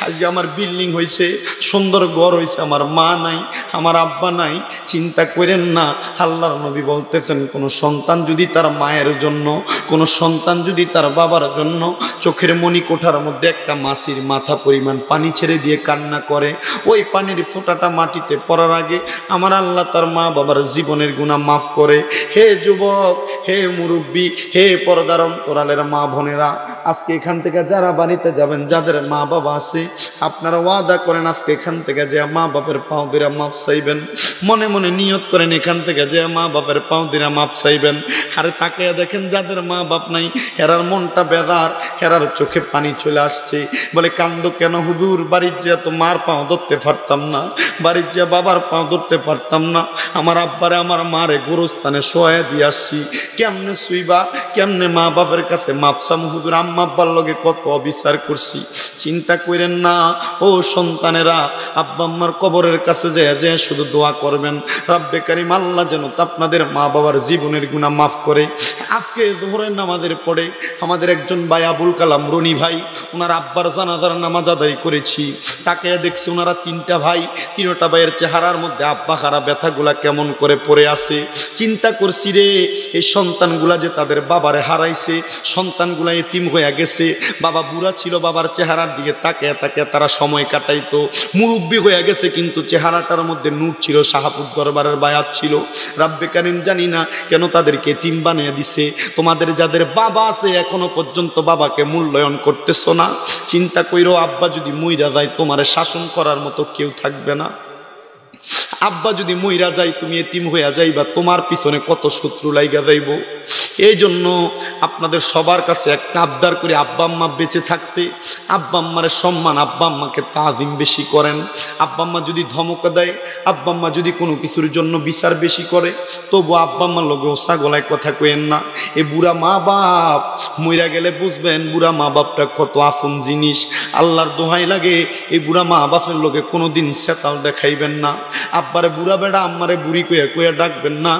আজকে আমার বিল্ডিং হয়েছে, সুন্দর ঘর হয়েছে, আমার মা নাই, আমার আব্বা নাই। চিন্তা করেন না, আল্লাহর নবী বলতেছেন, কোনো সন্তান যদি তার মায়ের জন্য, কোনো সন্তান যদি তার বাবার জন্য চোখের মনি কোঠার মধ্যে একটা মাছির মাথা পরিমাণ পানি ছেড়ে দিয়ে কান্না করে, ওই পানির ফোঁটাটা মাটিতে পড়ার আগে আমার আল্লাহ তার মা বাবার জীবনের গুনাহ মাফ করে। হে যুবক, হে মুরব্বী, হে পর্দার অন্তরালের মা বোনেরা, আজকে এখান থেকে যারা বাড়িতে যাবেন, যাদের মা বাবা আছে, আপনারা ওয়াদা করেন আজকে এখান থেকে যে মা বাপের পাও ধরে মাপ চাইবেন। মনে মনে নিয়ত করেন এখান থেকে যে মা বাপের পাও ধরে মাপ চাইবেন। আরে তাকে দেখেন যাদের মা বাপ নাই, হেরার মনটা বেজার, হেরার চোখে পানি চলে আসছে। বলে, কান্দো কেন হুজুর? বাড়ির যে তো মার পাও ধরতে পারতাম না, বাড়ির যে বাবার পাও ধরতে পারতাম না, আমার আব্বারে আমার মারে গোরস্থানে শোয়া দিয়ে আসছি, কেমনে শুইবা, কেমনে মা বাপের কাছে মাপ চামু হুজুর? আম্মা আব্বার লগে কত অবিচার করছি। চিন্তা করেন না ও সন্তানেরা, আব্বা আম্মার কবরের কাছে যে শুধু দোয়া করবেন, রব্বে কারীম আল্লাহ যেন আপনাদের মা বাবার জীবনের গুনাহ মাফ করে। আজকে যোহরের নামাজের পরে আমাদের একজন ভাই আবুল কালাম রনি ভাই, ওনার আব্বার জানাজার নামাজ আদায় করেছি, তাকে দেখছি ওনারা তিনটা ভাই, তিনটা ভাইয়ের চেহারার মধ্যে আব্বা খারা ব্যথাগুলা কেমন করে পড়ে আছে। চিন্তা করছি রে, এই সন্তানগুলা যে তাদের বাবারে হারাইছে, সন্তানগুলা এতিম হয়ে গেছে, বাবা বুড়া ছিল, বাবার চেহারার দিকে তাকে তাকে তারা সময় কাটাইতো, মুরব্বী হয়ে গেছে কিন্তু চেহারাটার মধ্যে নূর ছিল, শাহাপুর দরবারের বায়াত ছিল। রব্বে কারীম জানি না কেন তাদেরকে এতিম বানিয়ে দিছে। তোমাদের যাদের বাবা আছে এখনো পর্যন্ত বাবাকে মূল্যায়ন করতেছো না। চিন্তা কইরো, আব্বা যদি মইরা যায় তোমার শাসন করার মতো কেউ থাকবে না। আব্বা যদি মইরা যায় তুমি এতিম হইয়া যাইবা, তোমার পিছনে কত শত্রু লাইগা যাইব। এই জন্য আপনাদের সবার কাছে একটা আবদার করে, আব্বা আম্মা বেঁচে থাকতে আব্বা আম্মার সম্মান, আব্বা আম্মাকে তাজিম বেশি করেন। আব্বা আম্মা যদি ধমক দেয়, আব্বা আম্মা যদি কোনো কিছুর জন্য বিচার বেশি করে, তবু আব্বা আম্মার লগে ওসা গলায় কথা কইেন না। এ বুড়া মা বাপ মইরা গেলে বুঝবেন বুড়া মা বাপটা কত আপন জিনিস। আল্লাহর দোহাই লাগে এই বুড়া মা বাপের লগে কোনোদিন সেতাল দেখাইবেন না। আব্বারে বুড়া বেড়া আম্মারে বুড়ি কইয়া কইয়া ডাকবেন না।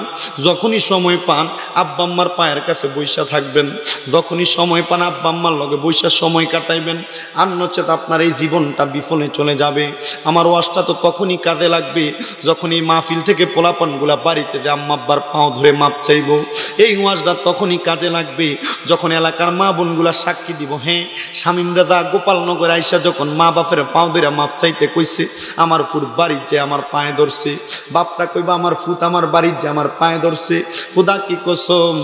যখনই সময় পান আব্বা আম্মার পায়ের কাছে বইসা থাকবেন, যখনই সময় পান আব্বা আম্মার লগে বইসা সময় কাটাইবেন। আর নচেত আপনার এই জীবনটা বিফলে চলে যাবে। আমার ওয়াজটা তো তখনই কাজে লাগবে যখন এই মাহফিল থেকে পোলাপানগুলা বাড়িতে যে আম্মা আব্বার পাও ধরে মাপ চাইব। এই ওয়াজটা তখনই কাজে লাগবে যখন এলাকার মা বোনগুলা সাক্ষী দিব, হ্যাঁ শামীম দাদা গোপালনগর আইসা যখন মা বাপের পাও ধরে মাপ চাইতে কইছে, আমার ফুট বাড়ির যে আমার পায়ে ধরছে। বাপটা কইবা আমার ফুট আমার বাড়ির যে আমার পায়ে ধরছে। খুদা কি কসম,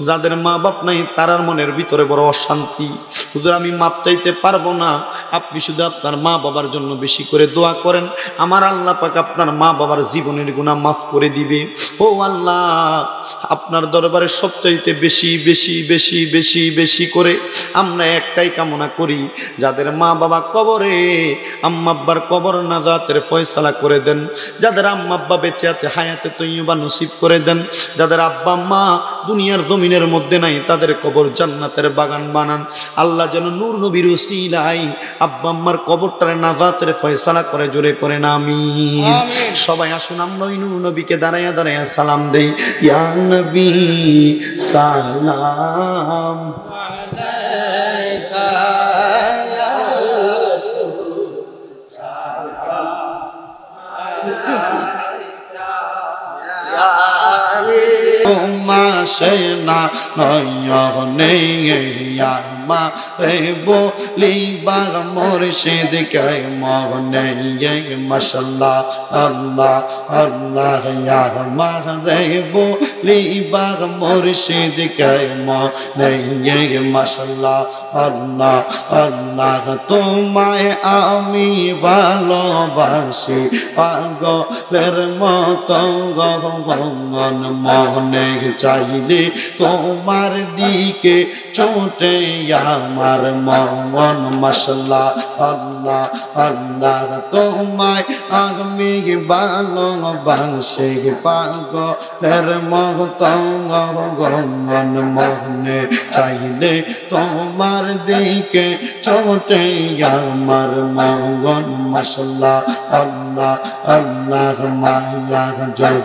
যাদের মা বাপ নাই তারার মনের ভিতরে বড় অশান্তি। হুজুর আমি মাপ চাইতে পারবো না, আপনি শুধু আপনার মা বাবার জন্য বেশি করে দোয়া করেন, আমার আল্লাহ পাক আপনার মা বাবার জীবনের গুনাহ মাফ করে দিবে। ও আল্লাহ, আপনার দরবারে সবচাইতে বেশি বেশি বেশি বেশি বেশি করে আমরা একটাই কামনা করি, যাদের মা বাবা কবরে আম্মা আব্বার কবর নাজাতের ফয়সালা করে দেন। যাদের আম্মা আব্বা বেঁচে আছে হায়াতে তৈয়বা নসিব করে দেন। যাদের আব্বা আম্মা দুনিয়ার জমিনের মধ্যে নাই তাদের কবর জান্নাতের বাগান বানান। আল্লাহ যেন নূর নবীর উসিলায় আব্বা আম্মার কবরটারে নাজাতের ফয়সালা করে, জোরে করেন আমিন। সবাই আসুন আমরা ওই নূর নবীকে দাঁড়াইয়া দাঁড়াইয়া সালাম দেই। ইয়া নবী সালাম আলাইকা ইয়া রাসূল সালাম আলাইকা ইয়া মাসেনা নয়নে মা রে বলিবা মুর্শিদ কে মনে মাশাআল্লাহ আল্লাহ আল্লাহ ইয়া মা রে বলিবা মুর্শিদ কে মনে মাশাআল্লাহ আল্লাহ আল্লাহ তোমায় আমি ভালোবাসি পাগলের মতো গগন মনে চাইলে তোমার দিকে ছোটে আমার মন মাশাআল্লাহ আল্লাহ আল্লাহ তোমায় আমি ভালোবাসি পাগলের মতো গগন মনে চাইলে তোমার দিকে ছোটে আমার মন মাশাআল্লাহ আল্লাহ আল্লাহ মায়া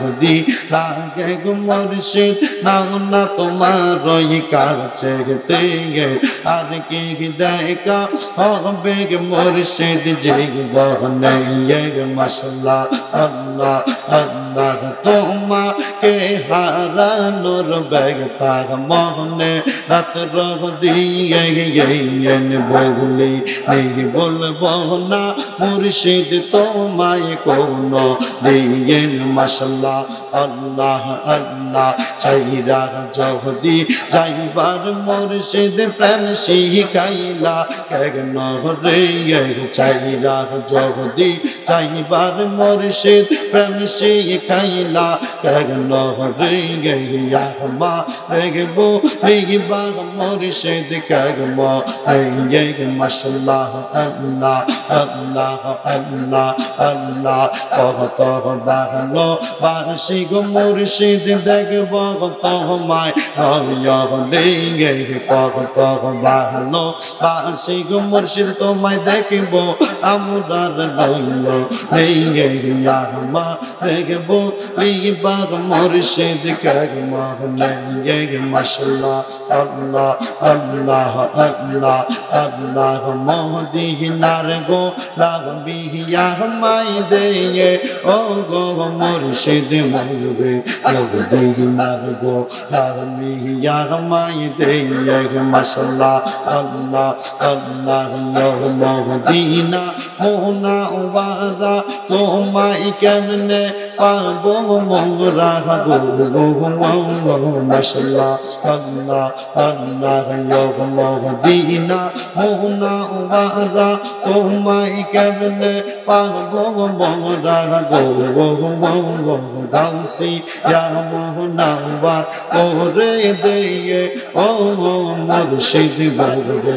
যদি লাগে মুর্শিদ নাম না তোমার ওই কাছে গে আর কি দেখা হবে মুর্শিদ জীবনে মাশাআল্লাহ আল্লাহ আল্লাহ তোমাকে হারানোর বেগতা মনে রাত রহ দিয়ে বলি নেই বলবো না মুর্শিদ তোমায় কোনো দিন মাশাআল্লাহ আল্লাহ আল্লাহ চাইরা যদি যাইবার মুর্শিদ প্রেম শিখাইলা কেন রে চাইরা যদি যাইবার মুর্শিদ প্রেম শিখাইলা কেন রে মা রে বলিবা মুর্শিদ কেন মাশাআল্লাহ আল্লাহ আল্লাহ আল্লাহ আল্লাহ কত ভালো বাসি গো মুর্শিদ দেখব তোমায় কত ভালো বাসি গো মুর্শিদ তোমায় দেখব আমরার মা দেখব মুর্শিদ মাশাআল্লাহ আল্লাহ আল্লাহ আল্লাহ আল্লাহ মদিনার গো লাগবি মাই দে ও গো মুর্শিদ মরবে মদিনার গো লাগবি মাই দে মাশাআল্লাহ আল্লাহ আল্লাহ মদিনা মোনা ওয়ারা তোমায় কেমনে পাবো মোরা গো মাশাআল্লাহ আল্লাহ আল্লাহ মদিনা মোনা ওয়ারা তোমায় কেমনে পাবো মোরা গো গাউসি ইয়া মোহনাওয়া ওরে দে ও মুর্শিদ বলবে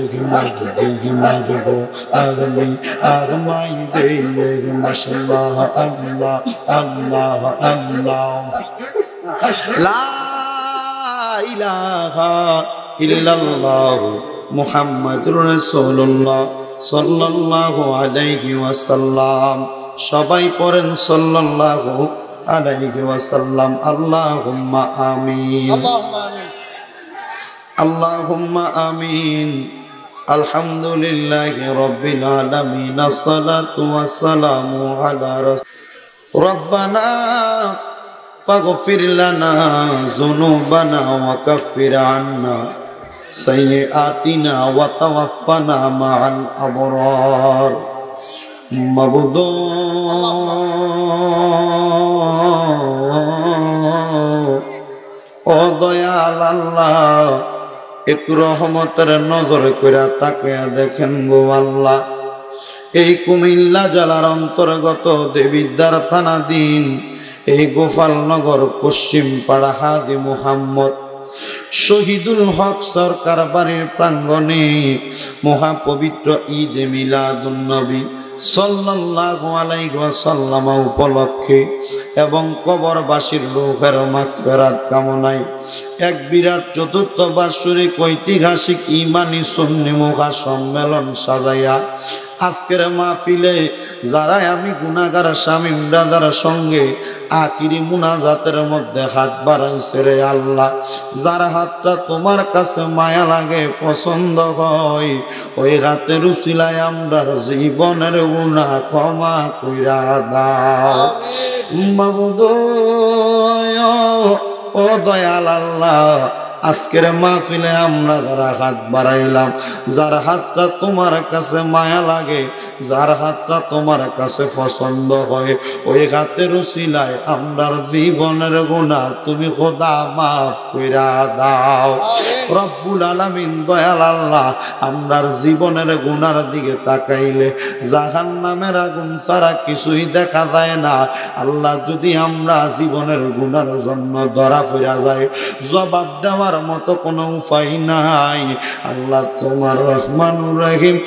মাগো আগমি আগমাই দে মাশাআল্লাহ আল্লাহ আল্লাহ আল্লাহ লা ইলাহা ইল্লাল্লাহ মুহাম্মাদুর রাসূলুল্লাহ সাল্লাল্লাহু আলাইহি ওয়াসাল্লাম। সবাই পড়েন সাল্লাল্লাহু আলাইহি ওয়াসাল্লাম। আল্লাহুম্মা আমিন, আল্লাহুম্মা আমিন। আলহামদুলিল্লাহি রাব্বিল আলামিন। আসসালাতু ওয়াসসালামু আলা রব্বানা ফাগফির লানা যুনুবানা ওয়া কাফির আন্না সাইয়্যাতিনা ওয়া তাওয়াফানা মা'আল আবরার। মাবুদ ও দয়াল আল্লাহ, একটু রহমতের নজর কইরা তাকায়া দেখেন গো আল্লাহ, এই কুমিল্লা জেলার অন্তর্গত দেবিদ্বার থানাধীন এই গোপালনগর পশ্চিম পাড়া হাজী মুহাম্মদ শহীদুল হক সরকার বাড়ির প্রাঙ্গণে মহাপবিত্র ঈদে মিলাদুন নবী সাল্লাল্লাহু আলাইহি ওয়াসাল্লাম উপলক্ষে এবং কবরবাসীর রূহের মাগফিরাত কামনায় এক বিরাট চতুর্থ বার্ষিক ঐতিহাসিক ইমানি সুন্নি মুখা সম্মেলন সাজাইয়া আজকের মাহফিলে যারা আমি গুনাহগার শামীম ব্রাদার সঙ্গে আখিরি মুনাজাতের মধ্যে হাত বাড়াইছে রে আল্লাহ, যার হাতটা তোমার কাছে মায়া লাগে, পছন্দ হয়, ওই হাতের উসিলায় আমরার জীবনের গুনাহ ক্ষমা কইরা দাও মাবুদ। ও দয়াল আল্লাহ, আজকের মাহফিলে আমরা যারা হাত বাড়াইলাম, যার হাতটা তোমার কাছে মায়া লাগে, যার হাতটা তোমার কাছে পছন্দ হয়, ওই হাতের উসিলায় আমরার জীবনের গুনাহ তুমি খোদা মাফ কইরা দাও রব্বুল আলামিন। দয়াল আল্লাহ, আমরার জীবনের গুনার দিকে তাকাইলে জাহান্নামের আগুন ছাড়া কিছুই দেখা যায় না। আল্লাহ, যদি আমরা জীবনের গুনার জন্য ধরা ফিরা যায়, জবাব দেওয়ার মতো কোনো উপায় নাই। আল্লাহ, তোমার রহমানুর রহিম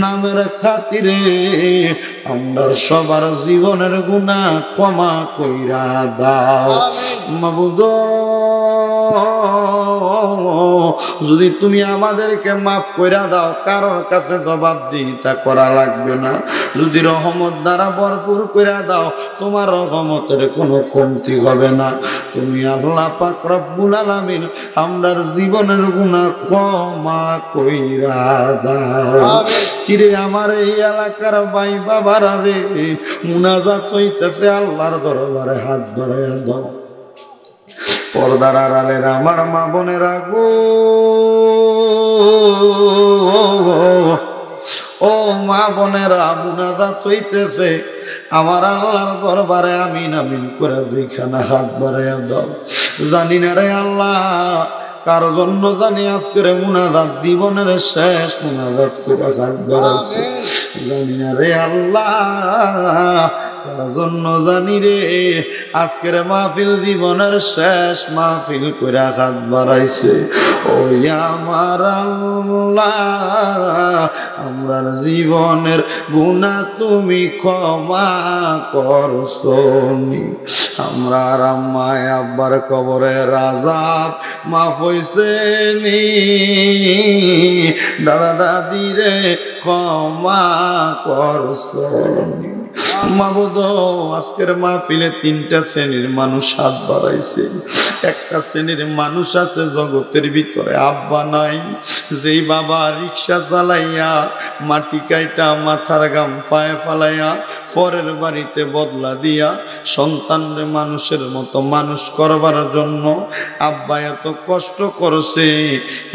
নামের খাতিরে আমরা সবার জীবনের গুনাহ ক্ষমা কইরা দাও মাবুদ। যদি তুমি আমাদেরকে মাফ কইরা দাও, কারোর কাছে জবাবদিহিতা করা লাগবে না। যদি রহমত দ্বারা ভরপুর কইরা দাও, তোমার রহমতের কোনো কমতি হবে না। তুমি আল্লাহ পাক রব্বুল আলামিন আমরার জীবনের গুনাহ ক্ষমা কইরা দাও। কিরে আমার এই এলাকার ভাই বাবারা রে, মুনাজাত হইতেছে আল্লাহর দরবারে, হাত বাড়াইয়া দাও। পর্দার আড়ালের আমার মা বোনেরা গো, ও মা বোনেরা, মুনাজাত হইতেছে আমার আল্লাহর দরবারে, আমিন আমিন করে দুইখানা হাত বাড়াইয়া দাও। জানি না রে আল্লাহ, কার জন্য জানি আজকের মুনাজাত জীবনের শেষ মুনাজাত করে হাত বাড়াইছে, জানি না রে আল্লাহ, কার জন্য জানি রে আজকের মাহফিল জীবনের শেষ মাহফিল করে হাত বাড়াইছে। ওই আমার আল্লাহ, আমরার জীবনের গুনাহ তুমি ক্ষমা করছো, আমরার আম্মায় আব্বার কবরের আযাব মাফ হইছে নি, দাদা দাদি রে ক্ষমা করছো মাবুদ। আজকের মাহফিলে তিনটা শ্রেণীর মানুষ হাত বাড়াইছে। একটা শ্রেণীর মানুষ আছে জগতের ভিতরে আব্বা নাই, যেই বাবা রিক্সা চালাইয়া মাটি কাইটা মাথার গাম পায়ে ফালাইয়া পরের বাড়িতে বদলা দিয়া সন্তানরে মানুষের মতো মানুষ করবার জন্য আব্বা এত কষ্ট করছে,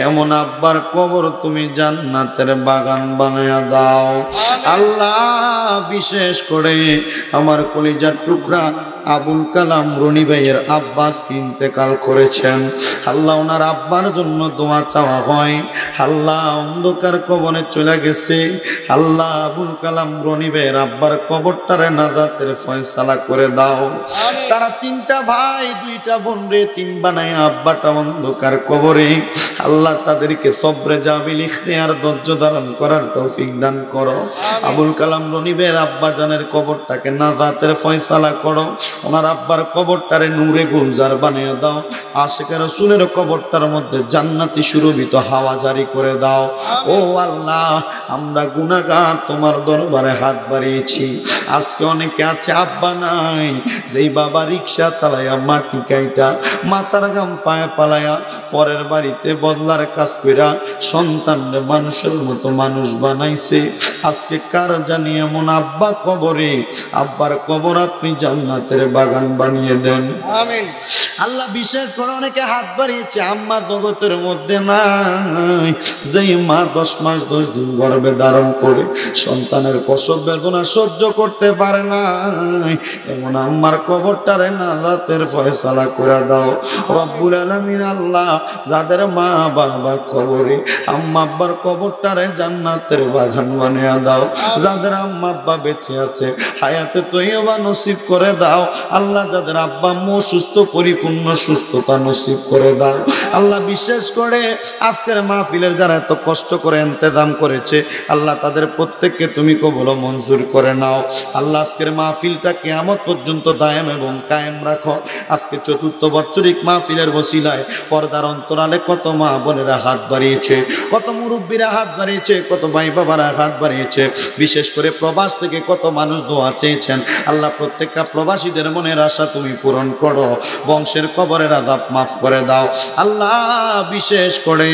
এমন আব্বার কবর তুমি জান্নাতের বাগান বানায়া দাও আল্লাহ। বিশেষ করে আমার কলিজার টুকরা আবুল কালাম রনি ভাইয়ের আব্বাস ইন্তেকাল করেছেন, আল্লাহ ওনার আব্বার জন্য দোয়া চাওয়া হয়। আল্লাহ অন্ধকার কবরে চলে গেছে, আল্লাহ আবুল কালাম রনি ভাইয়ের আব্বার কবরটারে নাজাতের ফয়সালা করে দাও। তারা তিনটা ভাই দুইটা বোন রে তিন বানায় আব্বাটা অন্ধকার কবরে, আল্লাহ তাদেরকে সবরে জামিল ইখতিয়ার ধৈর্য ধারণ করার তৌফিক দান করো। আবুল কালাম রনি ভাইয়ের আব্বা জানের কবরটাকে নাজাতের ফয়সালা করো। ওনার আব্বার কবরটারে নূরে গুলজার বানিয়ে দাও, আশিকের রাসূলের কবরটার মধ্যে জান্নাতি সুরভিত হাওয়া জারি করে দাও। ও আল্লাহ, আমরা গুনাহগার তোমার দরবারে হাত বাড়িয়েছি। আজকে অনেকে আছে আব্বা নাই, যেই বাবা রিক্সা চালায়া মাটি কাইটা মাথার ঘাম পায়ে ফালায়া পরের বাড়িতে বদলার কাজ কইরা সন্তানরে মানুষের মতো মানুষ বানাইছে। আজকে কার জানি এমন আব্বা কবরে, আব্বার কবর আপনি জান্নাতের বাগান বানিয়ে দেন, আমিন। আল্লাহ। বিশেষ করে অনেকে হাত বাড়িয়েছে আম্মা জগতের মধ্যে নাই, যেই মা 10 মাস 10 দিন গর্ভে ধারণ করে সন্তানের প্রসব বেদনা সহ্য করতে পারে না, এমন আম্মার কবরটারে নাজাতের ফয়সালা করে দাও রব্বুল আলামিন। আল্লাহ, যাদের মা বাবা কবরে, আম্মা আব্বার কবরটারে জান্নাতের বাগান বানিয়ে দাও। যাদের আম্মা আব্বা বেঁচে আছে হায়াতে তৈয়বা নসিব করে দাও আল্লাহ। যাদের আব্বা আম্মু সুস্থ, পরিপূর্ণ সুস্থতা নসিব করে দাও আল্লাহ। বিশেষ করে আজকের মাহফিলের যারা এত কষ্ট করে ইন্তজাম করেছে আল্লাহ, তাদের প্রত্যেককে তুমি কবুল ও মঞ্জুর করে নাও আল্লাহ। আজকের মাহফিলটা কিয়ামত পর্যন্ত দায়েম এবং কায়েম রাখো। আজকে চতুর্থ বাৎসরিক মাহফিলের ওসিলায় পর্দার অন্তরালে কত মা বোনেরা হাত বাড়িয়েছে, কত মুরব্বীরা হাত বাড়িয়েছে, কত ভাই বাবারা হাত বাড়িয়েছে। বিশেষ করে প্রবাস থেকে কত মানুষ দোয়া চেয়েছেন আল্লাহ। প্রত্যেকটা প্রবাসীদের মনের আশা তুমি পূরণ করো, বংশের কবরের আযাব মাফ করে দাও আল্লাহ। বিশেষ করে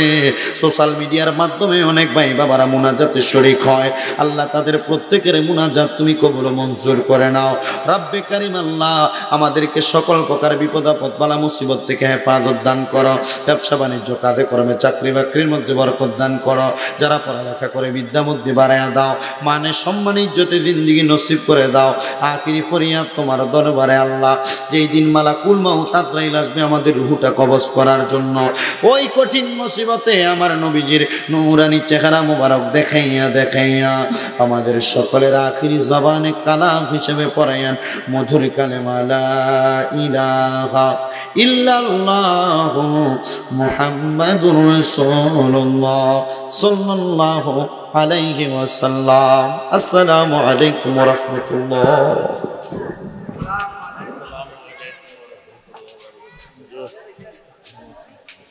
সোশ্যাল মিডিয়ার মাধ্যমে অনেক ভাই বাবারা মুনাজাতে শরীক হয় আল্লাহ, তাদের প্রত্যেকের মুনাজাত তুমি কবুল ও মঞ্জুর করে নাও রব্বে কারীম। আল্লাহ, আমাদেরকে সকল প্রকার বিপদ আপদ বালা মুসিবত থেকে হেফাজত দান করো। ব্যবসা বাণিজ্য কাজে কর্মে চাকরি বাকরির মধ্যে বরকত দান করো। যারা পড়ালেখা করে বিদ্যা বুদ্ধি বাড়াইয়া দাও, মানে সম্মান ইজ্জতে জিন্দেগি নসিব করে দাও। আখিরি ফরিয়াদ তোমার দরবারে আল্লাহ, যেই দিন মালাকুল মাউত আজরাইল আসবে আমাদের রূহটা কবজ করার জন্য, ওই কঠিন মুসিবতে আমার নবীজির নূরানি চেহারা মুবারক দেখাইয়া দেখাইয়া আমাদের সকলের আখিরি জবানে কালাম হিসেবে পড়াইয়ান মধুর কালেমা লা ইলাহা ইল্লাল্লাহু মুহাম্মাদুর রাসূলুল্লাহ সাল্লাল্লাহু আলাইহি ওয়াসাল্লাম। আসসালামু আলাইকুম ওয়া রাহমাতুল্লাহ।